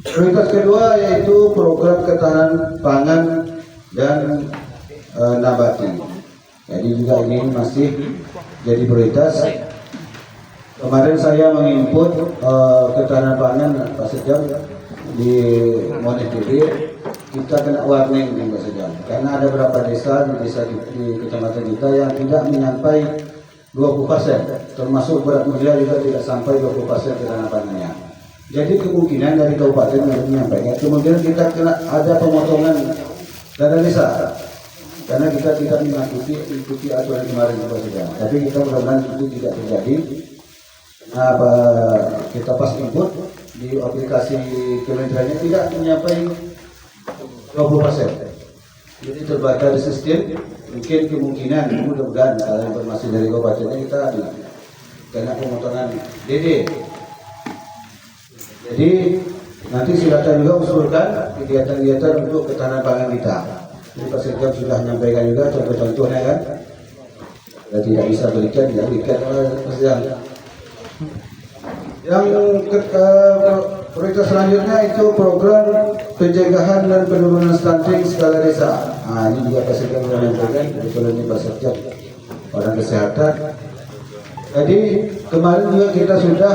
Prioritas kedua yaitu program ketahanan pangan dan nabati. Jadi juga ini masih jadi prioritas. Kemarin saya menginput ketahanan pangan Pak Sejam di Monet TV, kita kena warning nih Pak Sejam, karena ada beberapa desa di kecamatan kita yang tidak menyampai 20%, termasuk berat mulia juga tidak sampai 20% ketahanan pangannya. Jadi kemungkinan dari kabupaten yang menyampaikan, kemungkinan kita kena ada pemotongan dana desa. Karena kita tidak mengikuti aturan kemarin Bapak saja. Tapi kita mudah-mudahan itu tidak terjadi. Nah, kita pas input di aplikasi kementeriannya tidak mencapai 20%. Jadi terbaca di sistem. Mungkin kemungkinan mudah-mudahan kalau informasi dari kabupatennya kita ada karena pemotongan DD. Jadi nanti silakan juga usulkan kegiatan-kegiatan untuk ketahanan pangan kita. Jadi Pak Sekjen sudah menyampaikan juga contoh-contohnya kan. Kita tidak bisa berikan, ya berikan Pak Sekjen. Yang prioritas selanjutnya itu program pencegahan dan penurunan stunting skala desa. Nah ini juga Pak Sekjen sudah menyampaikan, kebetulan ini Pak Sekjen orang kesehatan. Jadi kemarin juga kita sudah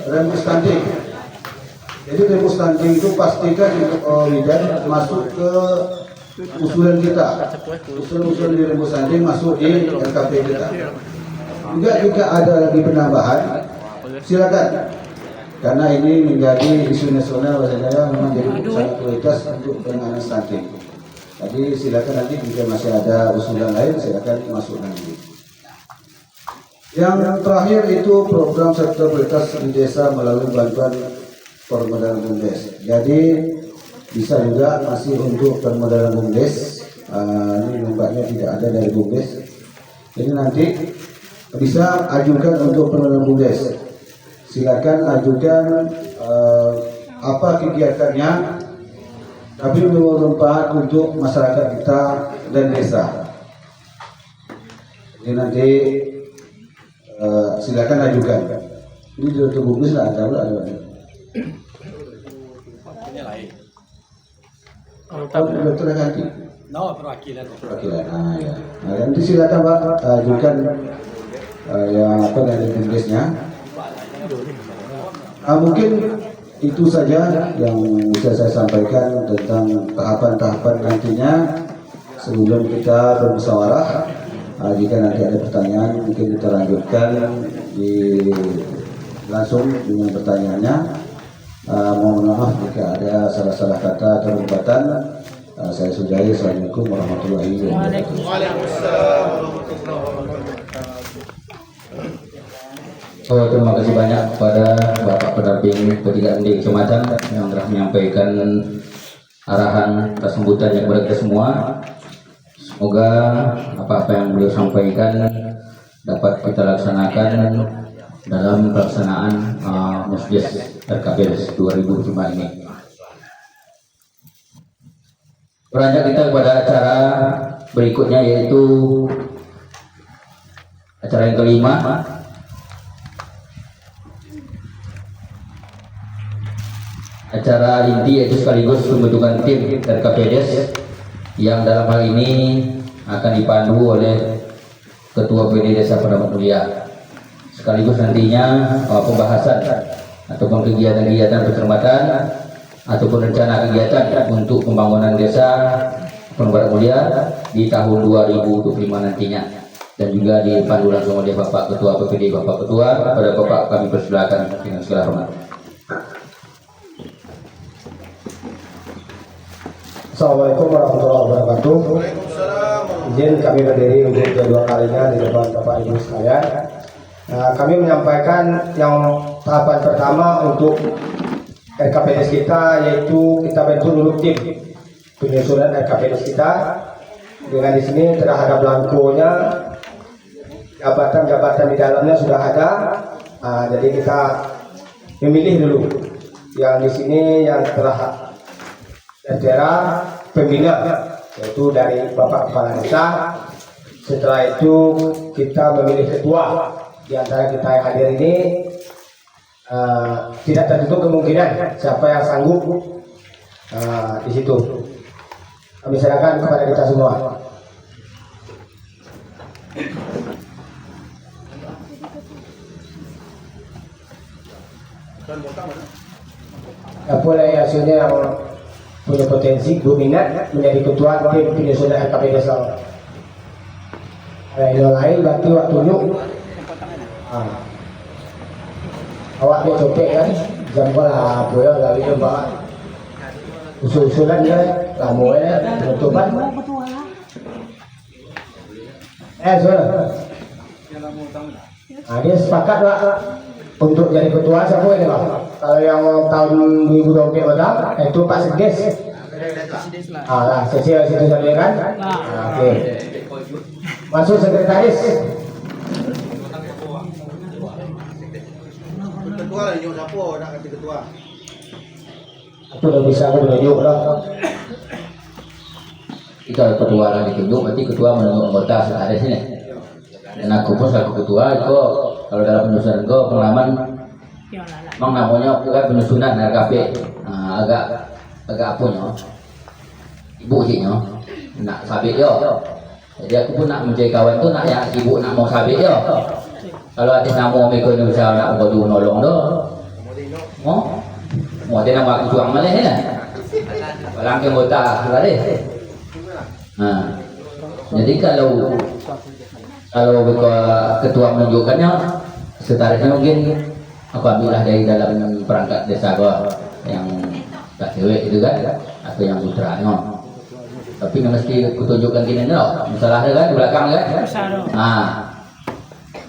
rembuk stunting. Jadi rembuk stunting itu pastikan Widan masuk ke usulan kita. Usulan di rembuk stunting masuk di RKP kita. Juga jika ada lagi penambahan, silakan. Karena ini menjadi isu nasional bahasanya memang jadi sangat prioritas untuk penanganan stunting. Jadi silakan nanti jika masih ada usulan lain silakan masuk nanti. Yang terakhir itu program sektor prioritas di desa melalui bantuan permodalan BUMDes. Jadi bisa juga masih untuk permodalan BUMDes. Ini nampaknya tidak ada dari BUMDes. Jadi nanti bisa ajukan untuk permodalan BUMDes. Silakan ajukan apa kegiatannya, tapi bermanfaat untuk masyarakat kita dan desa. Jadi nanti silakan ajukan. Ini di BUMDes lah ada. Oh, Oh, dokter ganti. Perwakilan. Ah ya. Nah, nanti silakan Pak ajukan yang apa dari Inggrisnya. Mungkin itu saja yang bisa saya sampaikan tentang tahapan-tahapan nantinya sebelum kita bermusyawarah. Jika nanti ada pertanyaan mungkin kita lanjutkan langsung dengan pertanyaannya. Mohon maaf jika ada salah-salah kata atau perdebatan. Saya sudahi. Assalamualaikum warahmatullahi wabarakatuh. Oh, terima kasih banyak kepada Bapak Pendamping Ketiga MD Kecamatan yang telah menyampaikan arahan atas sambutannya kepada kita semua. Semoga apa-apa yang beliau sampaikan dapat kita laksanakan dalam pelaksanaan Musdes RKPS 2005 ini. Beranjak kita kepada acara berikutnya, yaitu acara yang kelima, acara inti, yaitu sekaligus pembentukan tim RKPDes yang dalam hal ini akan dipandu oleh Ketua PD Desa Pendapat Mulia, sekaligus nantinya pembahasan ataupun kegiatan-kegiatan pencermatan ataupun rencana kegiatan untuk pembangunan desa Pendapat Mulia di tahun 2025 nantinya, dan juga dipandu langsung oleh Bapak Ketua PPD. Bapak Ketua, pada Bapak kami persilakan dengan segala hormat. Assalamualaikum warahmatullahi wabarakatuh. Izin kami berdiri untuk kedua kalinya di depan Bapak Ibu sekalian. Kami menyampaikan yang tahapan pertama untuk RKPDes kita, yaitu kita bentuk dulu tim penyusunan RKPDes kita. Dengan di sini telah ada belangkonya, jabatan-jabatan di dalamnya sudah ada. Jadi kita memilih dulu yang di sini yang telah daerah pembina, yaitu dari Bapak Kepala Desa. Setelah itu kita memilih ketua. Di antara kita yang hadir ini tidak tertutup kemungkinan siapa yang sanggup di situ. Kami serahkan kepada kita semua. Apa yang hasilnya yang punya potensi dominan menjadi ketua tim penyusunan RKP Desa. Yang lain berarti waktunya awak dia copek kan, jam lah apa ya, lalu dia bawa usul-usulan kan, lama ya, penutupan. Dia sepakat lah untuk jadi ketua. Siapa ini Pak? Kalau yang tahun 2020 betul, itu Pak Sekdes. Lah, sesi situ saja kan? Oke. Masuk sekretaris. Ketua lah, siapa nak ganti ketua? Aku udah bisa, aku udah tunjuk lah. Kita ketua yang ditunjuk, berarti ketua menunjuk anggota sekretaris ini. Dan aku pun selaku ketua itu, kalau dalam penyusunan itu pengalaman, memang namanya kan penyusunan RKP, agak apa nyo, ibu sih nyo, nak sabit yo. Jadi aku pun nak mencari kawan tu nak yang ibu nak mau sabit yo. Kalau ada nama mereka ni bisa nak bantu nolong tu, mau ada nama aku juang malah ni lah. Balang ke anggota sekretaris. Jadi kalau ketua menunjukkannya, sekretarisnya mungkin aku ambillah dari dalam perangkat desa gua yang tak cewek itu kan, atau yang putra no. Tapi nggak mesti kutunjukkan gini no, misalnya kan di belakang kan.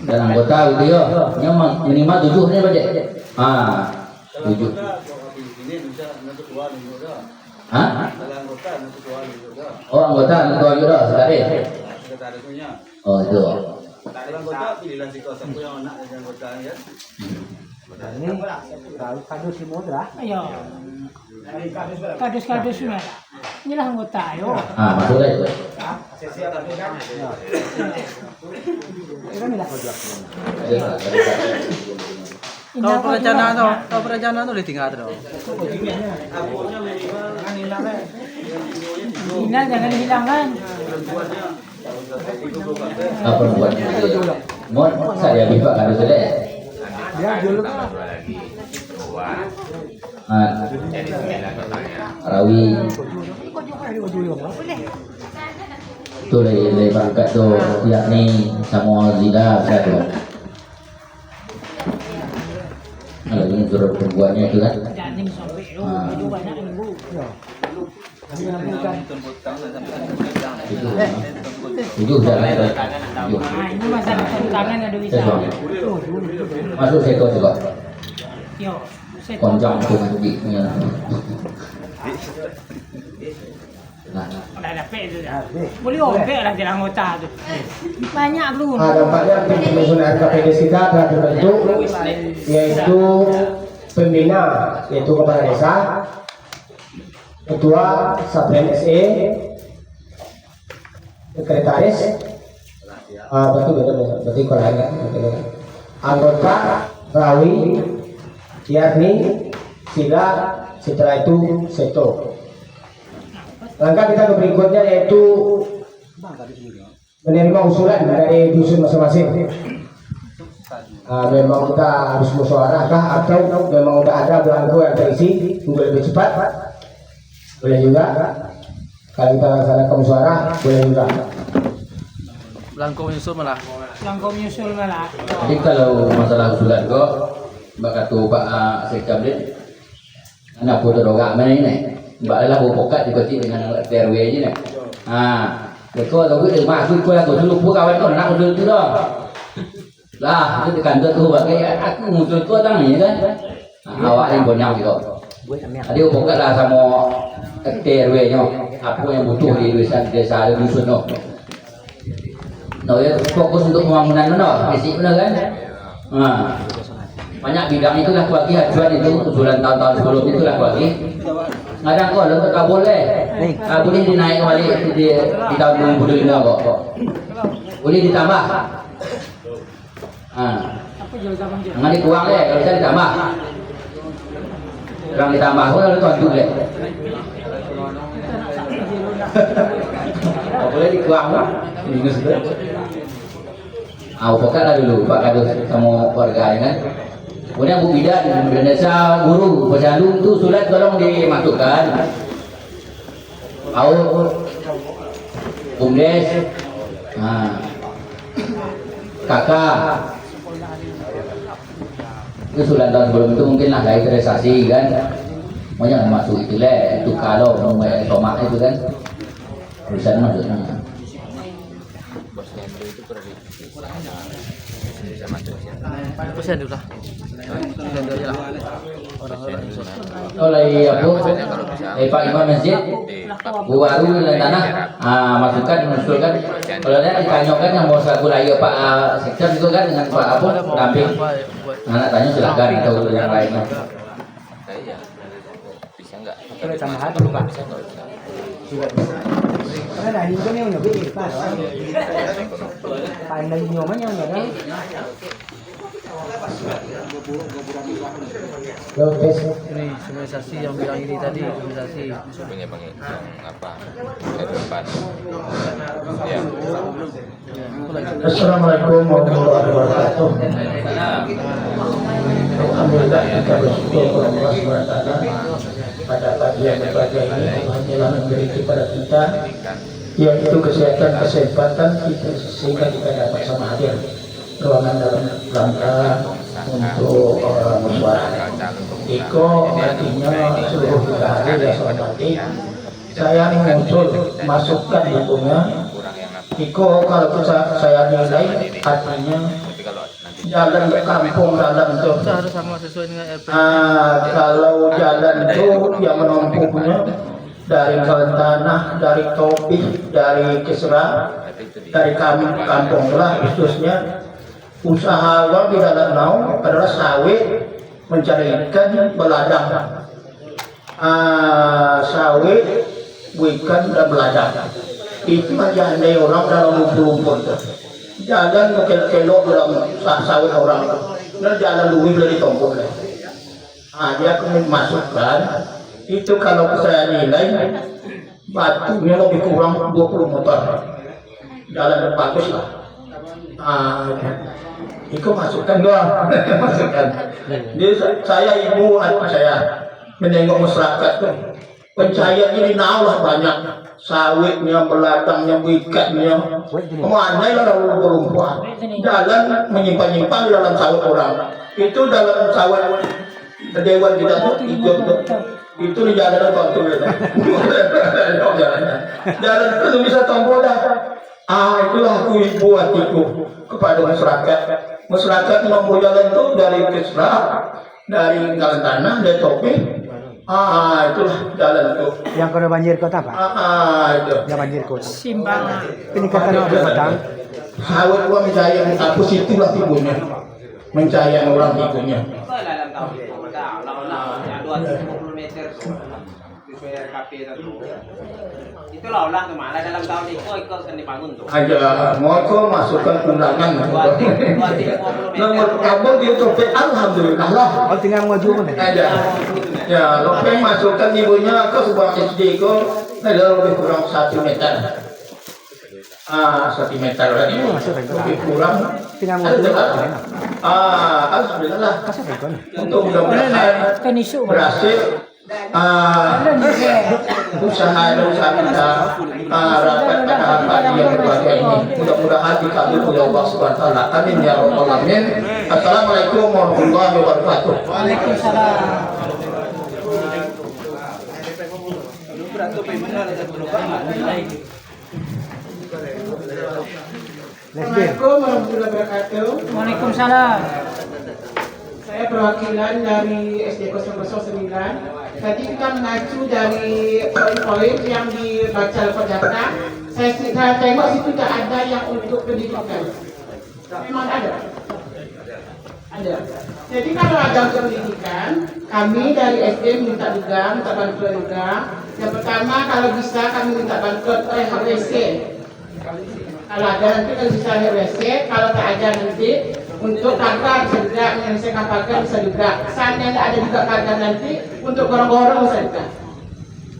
Dan anggota gitu yo, yang minimal 7 ni baca. 7. Oh anggota juga sekretaris. Oh itu. Anggota pilihlah si kau siapa yang nak jadi anggota ya. Ini kalau kado si Modra. Ayo. Kardus-kardusnya. Inilah anggota ayo. Masuk dah itu. Kau perencanaan tu, ditinggal tu. Zina jangan dihilangkan. Apa buat mon saya bifak ada sudah ya. Rawi tu le berangkat tu yakni sama zina satu. Kalau ini surat perempuannya itu kan. Janing sampai itu banyak minggu. Itu sudah naik. Nah, ini masalah tangan ada bisa. Masuk sektor juga. Yo, saya Konjang tu nanti. Nah, udah dapet itu dah. Boleh ompek lah jalan anggota tu. Banyak belum. Dampaknya tim penyusun RKPD kita telah terbentuk, yaitu pembina, yaitu kepala desa, ketua Sapren SE, sekretaris, berarti kolanya, anggota Rawi, Yarni, Sila, setelah itu Seto. Langkah kita ke berikutnya yaitu menerima usulan dari dusun masing-masing. Memang kita harus musyawarah kah atau memang udah ada belangko yang terisi untuk lebih cepat? Boleh juga. Kalau kita laksanakan musyawarah, boleh juga. Belangko menyusul malah. Langkau menyusul malah. jadi kalau masalah usulan kok, mbak kata Pak Sekabrin, anak foto dogak mana ini? Mbak lah pokat dikocik dengan TRW aja nih. Kau tahu ke rumah aku aku dulu pun kawan kau nak dulu tu dah. Lah, itu di kantor tu bagai aku muncul tu tang ni kan. Awak yang banyak juga. Tadi pokat lah sama TRW nya. Apa yang butuh di desa dusun tu. No ya fokus untuk pembangunan mana? Basic mana kan? Banyak bidang itulah bagi ajuan itu usulan tahun-tahun sebelum itulah bagi. Kadang kok untuk tak boleh. Boleh dinaik kembali di tahun 2025 kok. Boleh ditambah. Apa jual zaman dia? Jangan dikurang deh kalau bisa ditambah. Kurang ditambah pun harus tuan deh. Boleh dikurang lah. Minus tu. Fokus lah dulu Pak Kadus sama keluarga ya kan. Kemudian Bu Bidan, Desa Guru, Pecandu tu surat tolong dimasukkan. Bumdes, kakak. Itu surat tahun sebelum itu mungkin lah registrasi kan. Banyak masuk itu lah. Itu kalau somak itu kan. Urusan maksudnya. Persen dulu lah. Persen dulu aja lah. Orang-orang nyusul. Oleh apa? Pak Imam Masjid, Bu Baru dan tanah, masukkan mengusulkan. Kalau dia ditanyakan yang mau selaku layak Pak Sektor itu kan dengan Pak apa pendamping. Anak tanya silakan atau yang lainnya. Bisa enggak? Boleh tambahan dulu Pak. Karena dari itu nih udah beli Pak. Pandai nyomannya enggak ada. Ini simulisasi yang bilang ini tadi, simulisasi. Punya Bang yang apa? Ke depan. Ya. Assalamualaikum warahmatullahi wabarakatuh. Alhamdulillah kita bersyukur kepada Allah SWT pada pagi yang berbahagia ini. Allah telah memberi kepada kita yaitu kesehatan kita sehingga kita dapat sama hadir ruangan dalam rangka untuk musyawarah. Iko artinya seluruh kita hadir ya hormati. Saya muncul masukkan bukunya. Iko kalau saya nilai artinya jalan ke kampung dalam itu. Kita harus sama sesuai dengan RP. Kalau jalan itu yang menempuhnya dari tanah, dari Topik, dari Kisra, dari kami kampung lah khususnya. Usaha awal di dalam naung adalah sawit, mencari ikan, beladang. Sawit, ikan dan beladang. Itu aja ada orang dalam rumput-rumput. Jalan kelok dalam sawit orang itu. Dan jalan luwi dari tompok. Dia kemudian masukkan. Itu kalau saya nilai batunya lebih kurang 20 motor. Jalan bagus lah. Itu masukkan doang. Masukkan. Jadi saya ibu anak saya menengok masyarakat tuh. Pencahayaan ini lah banyak. Sawitnya, beladangnya, ikatnya. Kemana lah perempuan. Jalan menyimpan-nyimpan di dalam sawit orang. Itu dalam sawit dewan kita tuh itu di jalan itu jalan itu bisa tombol dah. Itulah aku buat itu kepada masyarakat. Masyarakat nomor jalan itu dari Kisra, dari Kalantana, dari Topi. Itulah jalan itu. Yang kena banjir kota apa? Itu. Yang banjir kota. Simbangan. Peningkatan apa batang? Sawit gua mencari positilah tibunya. Mencari orang tibunya. Itu lah kemana dalam tahun itu ikut kan dibangun tuh. Aja mau masukkan undangan. Nomor kabel dia copet alhamdulillah lah. Oh tinggal maju mana? Aja. Ya, lopeng masukkan ibunya ke sebuah SD itu ada lebih kurang 1 meter. 1 meter lagi. Lebih kurang. Tinggal maju. Alhamdulillah. Untuk mudah-mudahan berhasil. Usaha kita rapat pada hari yang berbahagia ini mudah-mudahan dikabul oleh Allah Subhanahu wa taala. Amin ya rabbal alamin. Assalamualaikum warahmatullahi wabarakatuh. Waalaikumsalam. Assalamualaikum warahmatullahi wabarakatuh. Waalaikumsalam. Saya perwakilan dari SD 009. Tadi kita mengacu dari poin-poin yang dibaca perdata. Saya tengok situ tidak ada yang untuk pendidikan. Memang ada. Ada. Jadi kalau ada untuk pendidikan, kami dari SD minta bantuan juga. Yang pertama kalau bisa kami minta bantuan WC. Kalau ada nanti kalau bisa WC, kalau tak ada nanti untuk pagar bisa juga menyelesaikan pagar bisa juga. Seandainya ada juga pagar nanti untuk gorong-gorong bisa juga.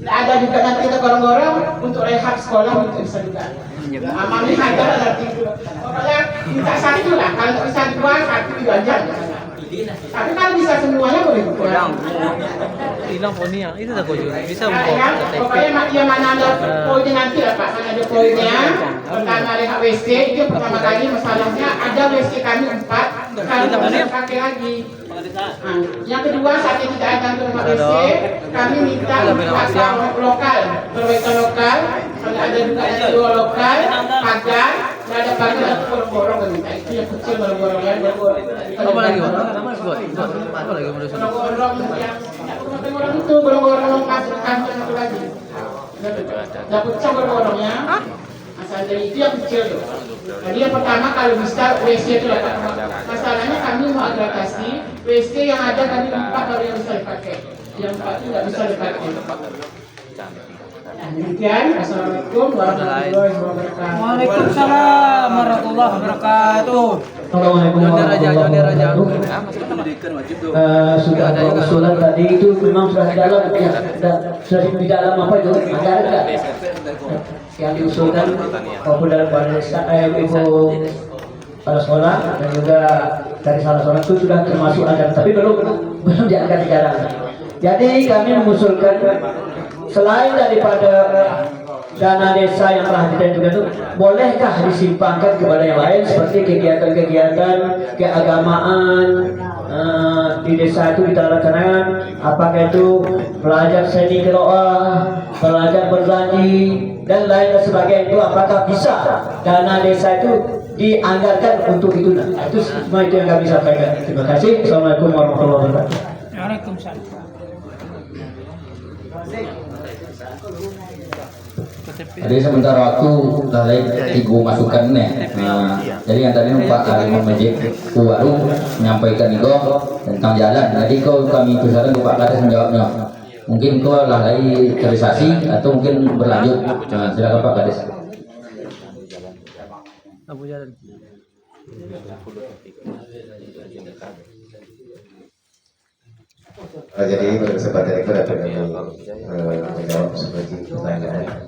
Ada juga nanti kita gorong-gorong untuk rehab sekolah untuk bisa juga. Amami hajar nanti pokoknya minta 1 lah. Kalau bisa 2, 1 diajar. Tapi kalau bisa semuanya boleh juga. Hilang poinnya, itu tak kau juga bisa pokoknya yang mana ada poinnya nanti lah Pak, mana ada poinnya. Pertama rehab WC, itu pertama kali masalahnya ada WC kami 4, kalau tidak pakai lagi. Yang kedua saat ini tidak ada untuk rehab WC, kami minta lokal, perbaikan lokal. Kalau ada juga yang 2 lokal, pagar, tidak ada pagar atau gorong-gorong kan minta. Itu yang kecil gorong-gorong ya. Apa lagi? Apa lagi menurut saya? Gorong-gorong itu gorong-gorong masuk kantor satu lagi. Tidak pecah gorong-gorongnya. Asal dari itu yang kecil tuh. Jadi yang pertama kalau bisa WC itu dapat. Masalahnya kami mau adaptasi WC yang ada kami 4 baru yang bisa dipakai. Yang 4 itu tidak bisa dipakai. Demikian, assalamualaikum warahmatullahi wabarakatuh. Waalaikumsalam warahmatullahi wabarakatuh. Assalamualaikum warahmatullahi wabarakatuh. Sudah ada usulan tadi itu memang sudah di dalam ya, sudah di dalam apa itu ada yang diusulkan maupun dalam ibu kepala sekolah dan juga dari salah seorang itu sudah termasuk ada, tapi belum diangkat di jalan. Jadi kami mengusulkan selain daripada dana desa yang telah ditentukan itu, bolehkah disimpangkan kepada yang lain seperti kegiatan-kegiatan keagamaan di desa itu kita laksanakan, apakah itu belajar seni qiraah, belajar berjanji dan lain sebagainya, itu apakah bisa dana desa itu dianggarkan untuk itu? Nah, itu semua itu yang kami sampaikan. Terima kasih. Assalamualaikum warahmatullahi wabarakatuh. Waalaikumsalam. Jadi sementara waktu dari ibu masukan nih. Jadi yang tadi Pak Alimon Majid baru menyampaikan itu tentang jalan. Jadi kami persilakan Pak Kades menjawabnya. Mungkin kau lagi realisasi atau mungkin berlanjut. Silakan Pak Kades. Abu jalan. Jadi pada kesempatan itu dapat menjawab seperti pertanyaan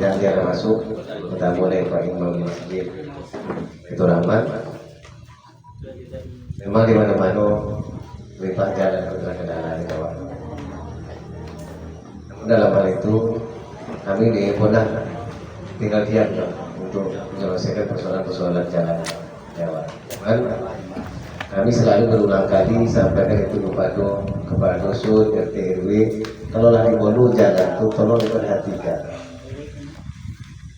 yang dia masuk. Kita mulai Pak Imam Masjid itu Rahmat. Memang di mana-mana lipat jalan kendaraan di bawah. Dalam hal itu kami di Ponah tinggal diam untuk menyelesaikan persoalan-persoalan jalan lewat. Kami selalu berulang kali sampaikan itu kepada dusun, RT RW, kalau lagi bolu jalan itu tolong diperhatikan.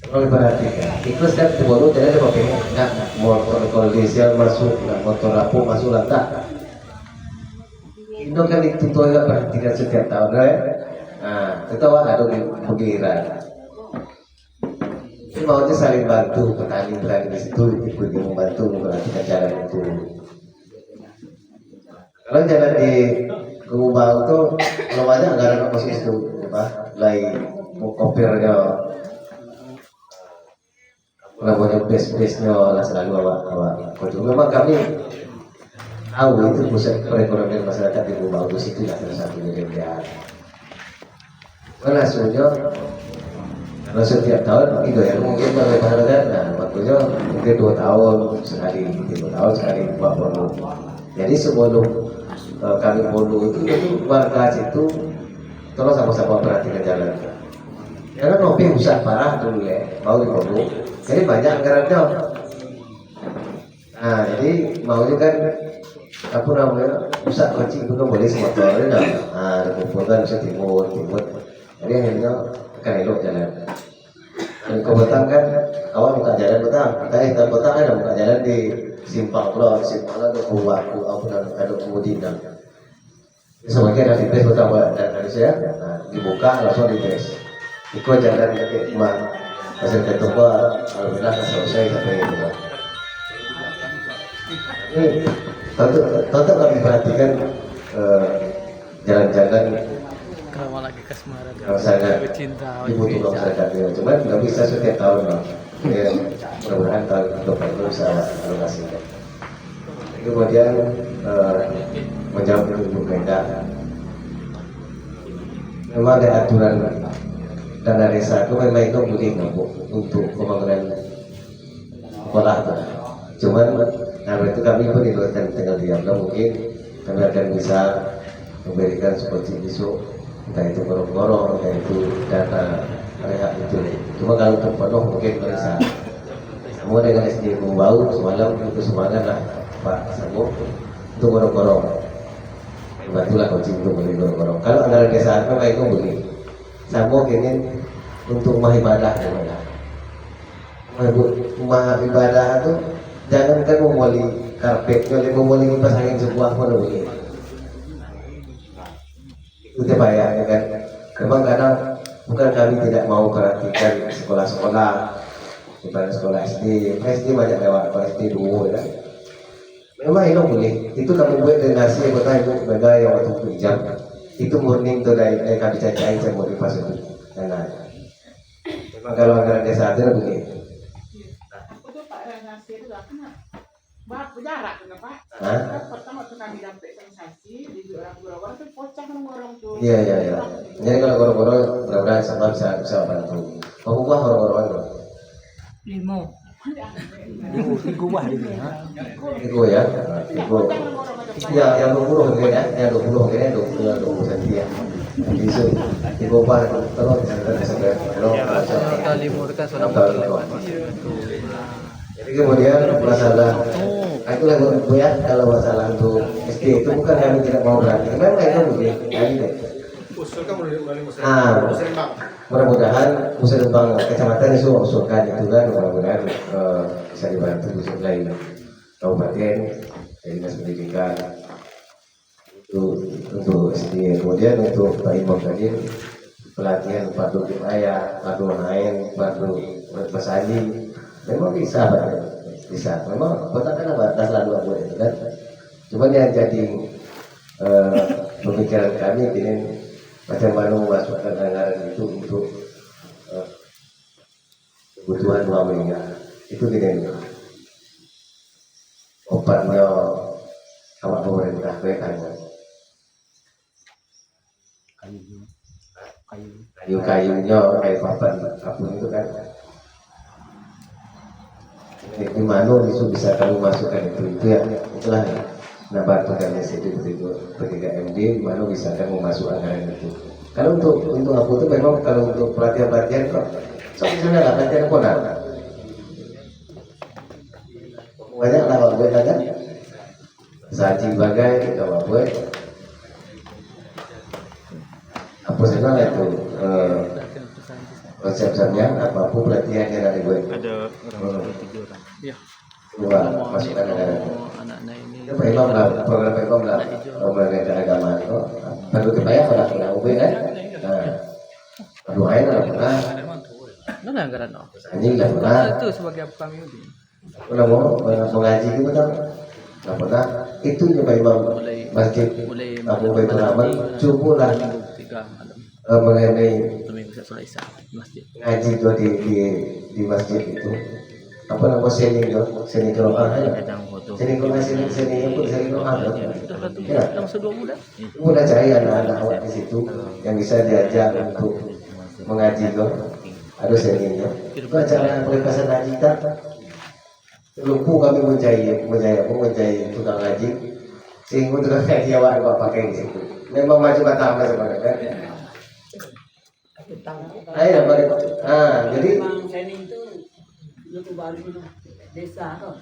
Tolong diperhatikan. Ikhlas kan di bolu jalan ada pakai nggak motor diesel masuk, nggak motor lampu masuk lantak. Itu kan itu tuh ya perhatikan setiap tahun ya. Nah, itu ada di penggiran. Ini maunya saling bantu, petani di situ ikut membantu memperhatikan jalan itu. Kalau jalan di Gubau itu kalau banyak anggaran posisi itu lagi kopirnya, namanya base-nya lah selalu awak. Memang kami tahu itu pusat perekonomian masyarakat di Gubau itu situ lah salah satu dia. Langsungnya kalau setiap tahun itu ya mungkin kalau masyarakat, nah waktunya mungkin 2 tahun sekali, 3 tahun sekali buat bolu. Jadi sebelum kami bolu itu warga situ tolong sama-sama perhatikan jalan. Karena kopi rusak parah dulu ya, mau di bolu. Jadi banyak anggarannya. Nah jadi maunya kan apa namanya rusak kunci itu kan boleh semotornya. Nah dikumpulkan bisa timur. Jadi akhirnya akan elok jalan. Dan kebetulan kan awal buka jalan petang, kita petang ada buka jalan di simpang pulau, simpang ada kuwaku, ada kemudian. Sebagai dari base petang dari saya, dibuka langsung di base. Ikut jalan ke rumah, hasil ketua, alhamdulillah selesai sampai itu. Ini tetap kami perhatikan jalan-jalan. Kalau lagi kasmaran, sangat dibutuhkan masyarakat ya. Cuma nggak bisa setiap tahun bang. Ya, mudah-mudahan tahun depan itu bisa alokasikan. Kemudian menjawab Ibu Brenda. Memang ada aturan dana desa itu memang itu boleh untuk pembangunan sekolah. Cuman karena itu kami pun di luar tinggal diam. Mungkin kami akan bisa memberikan seperti besok. Entah itu gorong-gorong, entah itu data rehat itu. Cuma kalau untuk penuh mungkin bisa. Semua dengan SD Gubau semalam itu semangat lah Pak Sanggup untuk gorong-gorong. Bantulah coaching untuk beli gorong-gorong. Kalau anggaran desa apa itu boleh. Sanggup ingin untuk rumah ibadah gimana? Rumah ibadah itu jangan kan memoli karpet, boleh memoli kipas angin sebuah pun boleh. Itu bahaya ya kan. Memang kadang bukan kami tidak mau perhatikan sekolah-sekolah, bukan sekolah SD banyak lewat, SD 2 ya. Memang itu boleh. Itu kami buat donasi kota itu sebagai yang waktu pinjam. Itu murni itu dari kami cacain saya mau dipas itu. Karena memang kalau anggaran desa ada boleh. Itu Pak Renasi itu berjarak kan Pak? Pertama tuh kami dapat sensasi di orang-orang itu pocah orang tuh. Iya. Jadi kalau gorong-gorong mudah-mudahan sama bisa bantu. Kamu buah gorong-gorong itu? 5. Di gua di sini. Itu ya. Itu. Ya, yang 20 ya, yang 20 ya, 20 cm ya. Jadi itu bah terus sampai kali murka sudah Jadi kemudian masalah itu lah Bu ya, kalau masalah untuk SD itu bukan kami tidak mau berani, memang itu boleh kali deh. Mudah-mudahan usul Rembang kecamatan itu usulkan itu kan, mudah-mudahan bisa dibantu usul lain kabupaten dari dinas pendidikan itu untuk SD. Kemudian untuk Pak Imam tadi pelatihan padu ayah, padu main, padu bersani. Memang bisa Pak, bisa. Memang kota kan batas lalu aku itu kan. Cuma yang jadi pemikiran kami ini macam mana memasukkan anggaran itu untuk kebutuhan 2 miliar. Itu gini, obatnya awak pemerintah kayaknya kayu-kayunya kayak papan apapun itu kan. Di mana itu bisa kamu masukkan itu ya itulah nambah tugasnya itu 3 MD di mana bisa kamu masuk anggaran itu. Kalau untuk aku itu memang kalau untuk pelatihan kok sebenarnya lah pelatihan konar banyak lah buat ada saji bagai kalau buat apa saja itu konsepnya apapun pelatihan yang ada gue Ada orang 3 orang. Ya. dua masukkan anggaran. Anak-anak ini. Pak Imam lah, program Pak Imam lah, program agama itu. Perlu kebayang kalau kena UB kan? Nah, doain lah pernah. Mana anggaran no? Anjing lah pernah. Itu sebagai apa kami ini? Pernah mau mengaji itu betul? Nggak pernah. Itu Pak Imam masjid Abu Baitul Rahman. Cukup lah mengenai ngaji itu di masjid itu. Apa nama seni Quran ya? Seni Quran seni pun seni Quran ya. Mudah cari anak-anak awak di situ yang bisa diajar untuk mengaji kok. Ada seninya. Itu acara pelepasan haji tak. Lupu kami mencari tukang ngaji. Sehingga tukang ngaji awak pakai di situ. Memang macam apa sebenarnya. Ayo balik. Jadi itu baru desa tuh.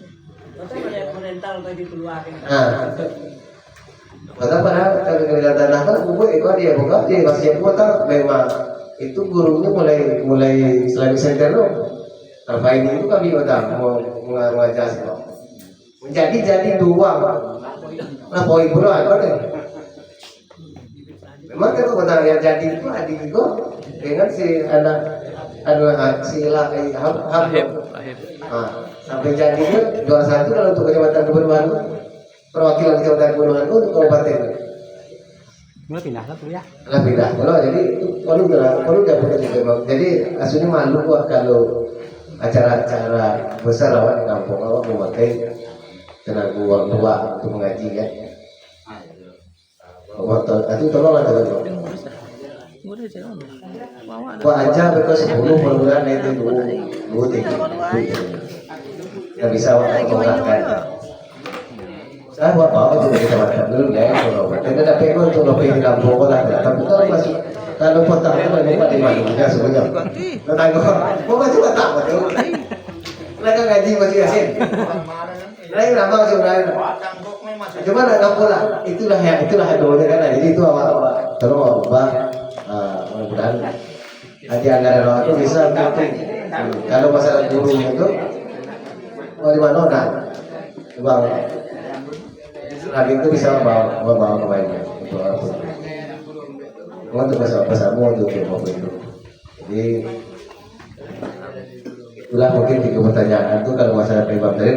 Betul mental bagi keluarga. Padahal kalau kita tanah kan buku itu dia buka dia masih kota memang itu gurunya mulai Islamic Center loh. Apa ini itu kami udah mau mengajar sih. Jadi dua. Nah poin pula apa deh? Memang kalau benar yang jadi itu adik itu dengan si anak si Habib. Sampai jadinya 21 kalau untuk kecamatan Kebun perwakilan kecamatan Kebun untuk kabupaten. Mulai pindah lah tuh ya. Lah pindah. Kalau jadi perlu dapat juga. Jadi aslinya malu gua kalau acara-acara besar awak di kampung awak memakai tenaga uang tua untuk mengaji kan. Waktu itu tolong ada dulu. Kau aja bekas 10 perbulan itu dulu yang bisa menggunakan. Saya buat apa juga kita makan dulu ya kalau kita dapat pego untuk lebih di kampung lah. Tapi kalau masih kalau potong itu lebih pada mana sebenarnya. Tetangga, kau masih potong betul. Mereka ngaji masih asin. Lain nama sebenarnya. Cuma nak pula itulah doanya kan. Jadi itu awak kalau awak mudah-mudahan nanti anggaran awak itu bisa penting. Kalau masalah guru itu mau di mana nak? Bang, lagi itu bisa bawa ke mainnya untuk apa? Untuk pesamu untuk apa itu? Jadi itulah mungkin 3 pertanyaan itu kalau masalah pribadi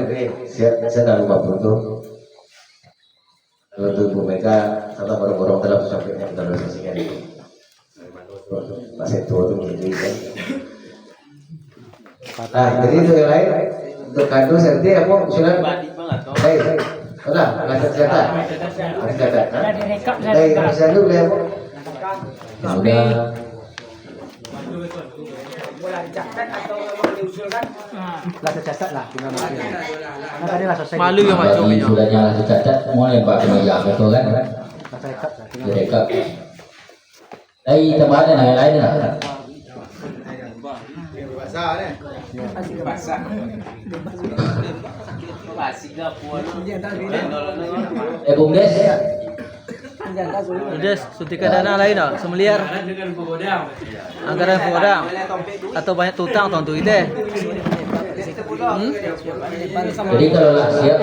saya dah lupa betul. Kalau untuk Bu Mega sama borong-borong dalam sampai yang terrealisasikan itu masih tua itu menjadi kan. Nah jadi itu yang lain untuk kado serti apa silakan. Baik, sudah catat. Baik, saya dulu ya Bu. Sudah. Boleh dicatat atau diusulkan? Lah tercatat lah. Tadi lah selesai. Malu ya macam ni. Sudah nyala tercatat, mau lempar ke meja betul kan? Direkap. Tambahan yang lain lah. Bumdes. Des, suntikan dana lain dah, semeliar. Anggaran podang atau banyak tutang tuan tu itu. Jadi kalau lah siap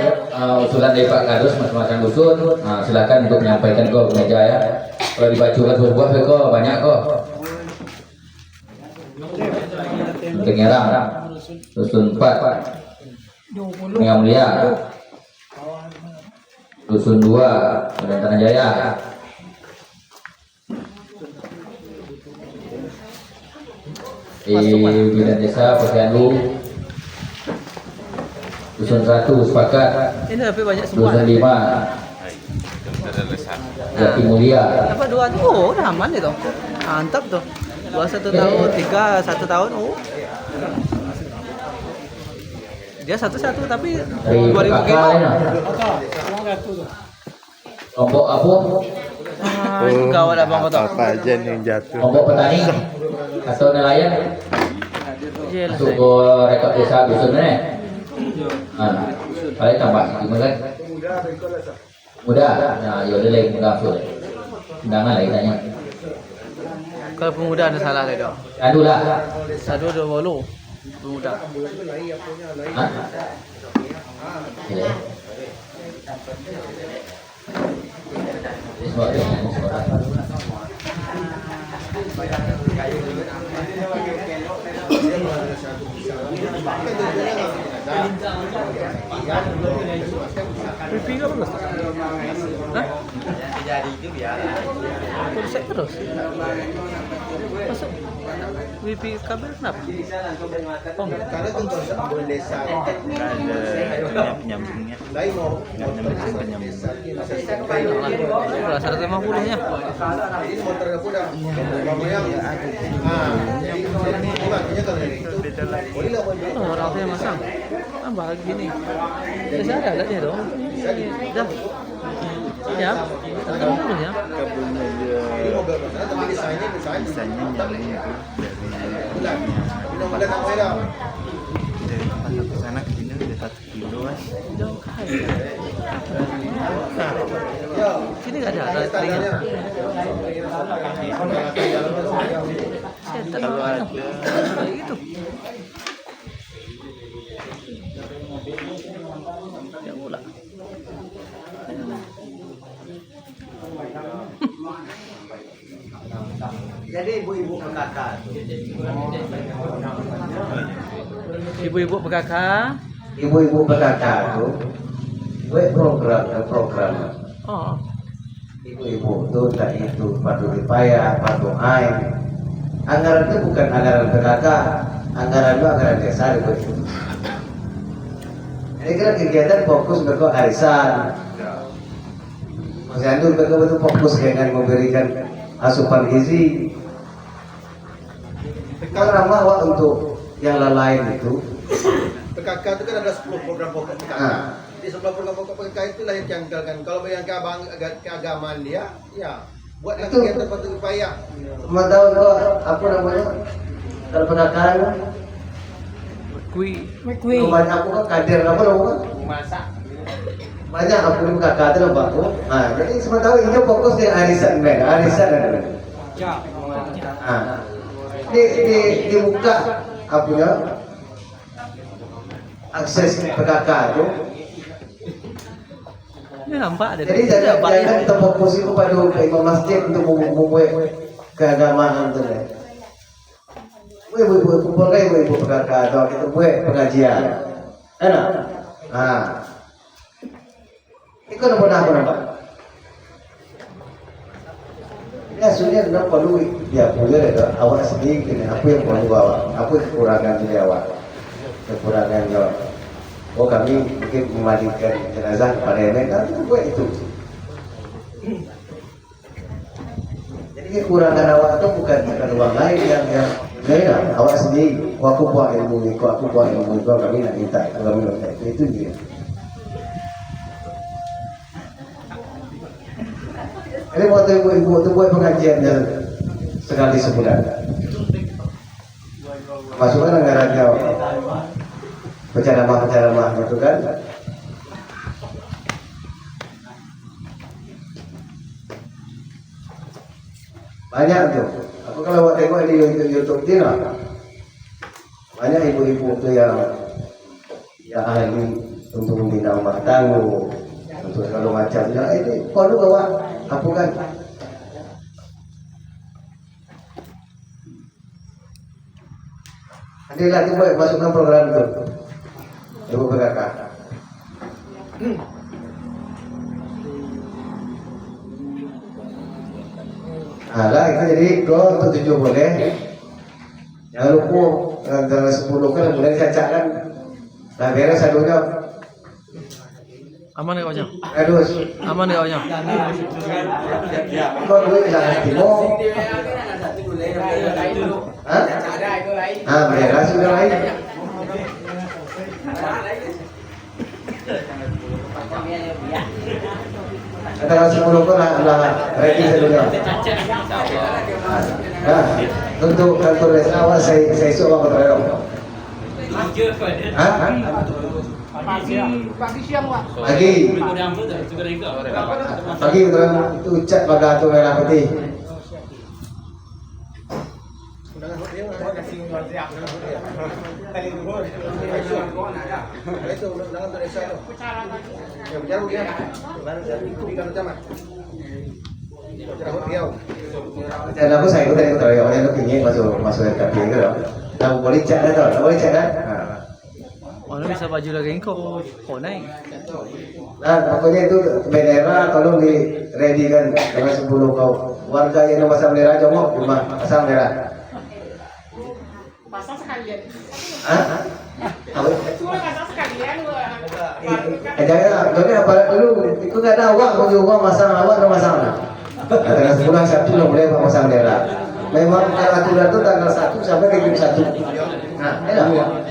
usulan dari Pak Kadus masing-masing dusun, silakan untuk menyampaikan ke meja ya. Kalau dibacakan sebuah kok banyak kok. Untuk Ngerang, dusun 4, yang Mulia, dusun 2, dan Tanah Jaya. Di bidang desa Posyandu, dusun 1 sepakat, Ini tapi banyak semua. dusun 5 Jati Mulia. Apa 2 tuh? Oh, udah aman itu. Mantap tuh. 2 1 tahun, 3 1 tahun. Oh. Dia 1 tapi Dari 2000 PKK kilo. ya. Kelompok apa? Itu gawat abang kota. Apa aja nih yang jatuh? Kelompok petani atau nelayan Iya lah. masuk ke rekod desa dusunnya. Nah, kalian tambah gimana kan? Mudah. Nah, yaudah lagi mudah tuh. Undangan lagi tanya. Kalau pemuda ada salah lagi dong. Aduh lah. Satu 20 pemuda. Hah? Iya. Semua ada, semua ada. Pipi nggak terus? Hah? Jadi itu biar. Terus terus. Masuk. Pipi kabel kenapa? Oh, Karena tentu ambil desa. Ada nyambungnya. Lain mau Kalau 150-nya. ini motor udah. Yang jadi makanya kalau itu. Oh, rafnya masang. Tambah gini. Bisa ada dia dong. Dah. Ya. 150 ya. Kabelnya dia Ini mobil besar tapi desainnya misalnya nyambung itu Mudah-mudahan tak beda. dari tempat satu sana ke sini udah 1 kilo mas. Jauh kali. Ya. Sini nggak ada telinga. Kalau ada Kayak gitu. Ya pula. Jadi ibu-ibu PKK. Ibu-ibu PKK. Ibu-ibu PKK itu buat program. Oh. Ibu-ibu itu tak itu padu payah, padu air. Anggaran itu bukan anggaran PKK, anggaran itu anggaran desa itu. Ini kan kegiatan fokus ke arisan. Maksudnya itu betul-betul fokus dengan memberikan asupan gizi. Kan ramah untuk yang lain itu. PKK itu kan ada 10 program pokok PKK. Di 10 program pokok PKK itulah yang dianggalkan. Kalau yang keagamaan dia, ya buatlah kegiatan patuh upaya. Mau tahu kok apa namanya? Kalau penakaan Kui. banyak aku kan kader apa namanya? Masak. Banyak aku di PKK itu nampak aku. Nah, jadi sementara ini fokus di arisan ada. Nah, dibuka apunya akses PKK itu. Ini nampak ada. Jadi jangan kita fokus itu pada imam masjid untuk membuat keagamaan itu. Ibu-ibu kumpul ibu-ibu PKK atau kita buat pengajian. Enak. Nah, itu apa? Ya sebenarnya kenapa perlu ya boleh itu awak sendiri apa yang perlu awak, apa kekurangan dari awak, kekurangannya. Oh kami mungkin memandikan jenazah kepada mereka itu buat itu. Jadi kekurangan awak itu bukan orang lain yang lain awak sendiri. Aku buat ilmu itu, kami nak minta, kami minta itu dia. Ini waktu ibu-ibu itu buat pengajiannya sekali sebulan. Masukkan anggarannya penceramah gitu kan. Banyak tuh. Aku kalau tengok di YouTube dia banyak ibu-ibu itu yang ahli untuk membina rumah tangga, untuk segala macamnya. Ini perlu bawa apa kan? Nanti lagi boleh masukkan program itu. Ibu PKK. Nah, itu jadi kalau untuk 7 boleh. Jangan lupa antara 10 kan boleh cacak kan. Nah, beres satunya Aman enggak Bang? Terus. Aman enggak Bang? Kau duit jangan timo. Hah? Ah, mereka sudah lain. Antara 10 kau lah ready sedunia. Nah, untuk kantor desa awal saya suruh apa terang? Hah? Pagi siang Pak. Pagi. Pagi terang itu cat pada tu merah putih. Dan aku saya ikut dari Korea, orang itu pingin masuk RKP ke dong. Nah, boleh cek dah tau, boleh cek dah. Mana bisa baju lagi kau? Kau naik. Nah, pokoknya itu bendera tolong di ready kan dengan 10 kau warga yang pasang bendera jongkok rumah pasang bendera. Pasang sekalian. Hah? Apa? Cuma pasang sekalian Jangan, jadi apa dulu? Itu nggak ada awak, mau juga masang awak atau masang lah. Tanggal 10 Sabtu lo boleh pasang bendera. Memang aturan itu tanggal 1 sampai 31. Nah,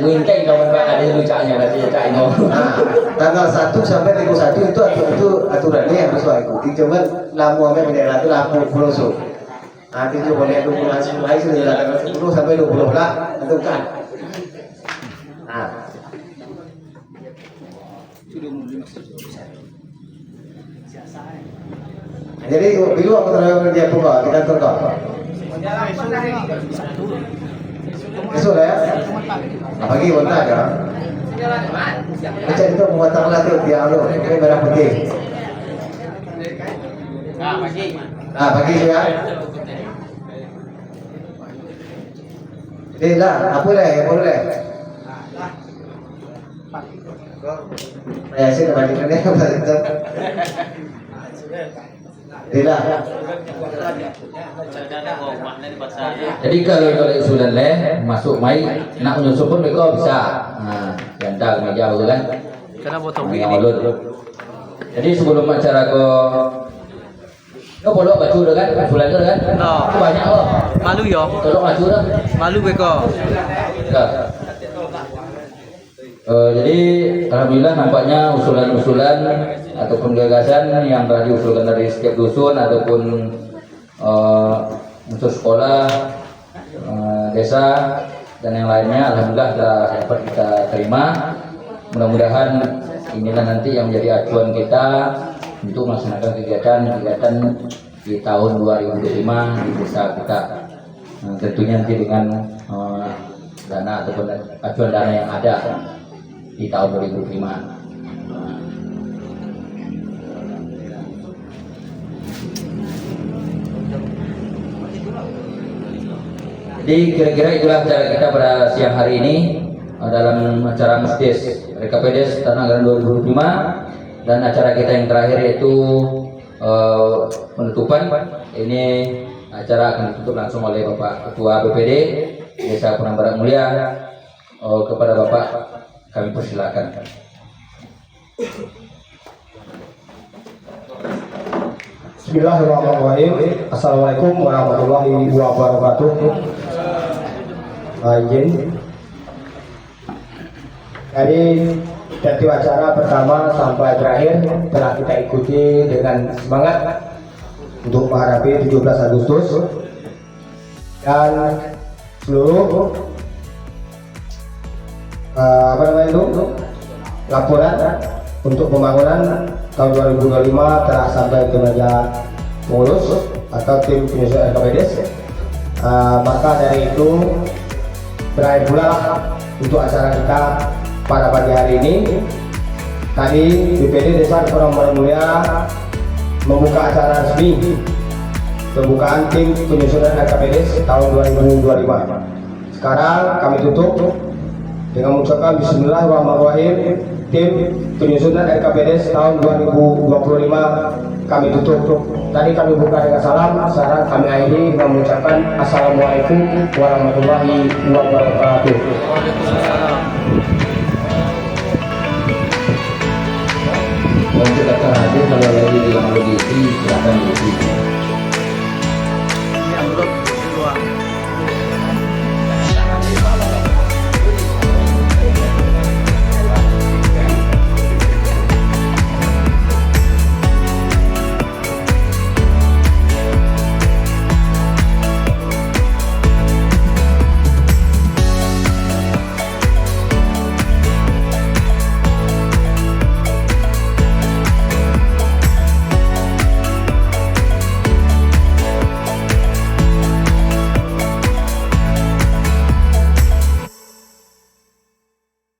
Mungkin kawan Pak ada lucaknya nanti caknya. Nah, tanggal 1 sampai 31 itu aturannya yang harus ikuti. Cuma lamu sampai bendera itu lamu pelosok. Nanti juga boleh 20 hari sudah tanggal 10 sampai 20 lah, tentukan. Nah. Jadi bilu aku terlalu kerja pun di kantor kau. Besok lah ya. Pagi bonta ada. Macam itu memotong latih dia lo, ini merah putih. Ah pagi ya. Jadi lah, apa lah, boleh. Ya sih kembali ke dia. Tidak. Jadi kalau usulan leh masuk mai nak menyusul pun mereka bisa. Nah, janda meja betul kan? Karena buat topik Yang ini. ulun. Jadi sebelum acara kau boleh baju dah kan? Usulan tu kan? Oh. Itu banyak loh. Malu yo. Tolong baju dah. Malu beko. Jadi alhamdulillah nampaknya usulan-usulan ataupun gagasan yang telah diusulkan dari setiap dusun ataupun unsur sekolah, desa dan yang lainnya alhamdulillah telah dapat kita terima. Mudah-mudahan inilah nanti yang menjadi acuan kita untuk melaksanakan kegiatan di tahun 2025 di desa kita. Tentunya nanti dengan dana ataupun acuan dana yang ada di tahun 2005. Jadi kira-kira itulah acara kita pada siang hari ini dalam acara Mesdes RKPDes Tanah Anggaran 2005 dan acara kita yang terakhir yaitu penutupan. Ini acara akan ditutup langsung oleh Bapak Ketua BPD Desa Penambaran Mulia. Kepada Bapak kami persilakan. Bismillahirrahmanirrahim. Assalamualaikum warahmatullahi wabarakatuh. Izin. Dari acara pertama sampai terakhir telah kita ikuti dengan semangat untuk menghadapi 17 Agustus dan seluruh laporan untuk pembangunan tahun 2025 telah sampai ke meja pengurus atau tim penyusun RKPDes. Maka dari itu berakhir pula untuk acara kita pada pagi hari ini. Tadi BPD Desa Penambaran Mulia membuka acara resmi pembukaan tim penyusunan RKPDes tahun 2025. Sekarang kami tutup dengan mengucapkan Bismillahirrahmanirrahim. Tim penyusunan RKPDes tahun 2025 kami tutup. Tadi kami buka dengan salam. Sekarang kami akhiri dengan mengucapkan Assalamualaikum warahmatullahi wabarakatuh. diisi, silakan diisi.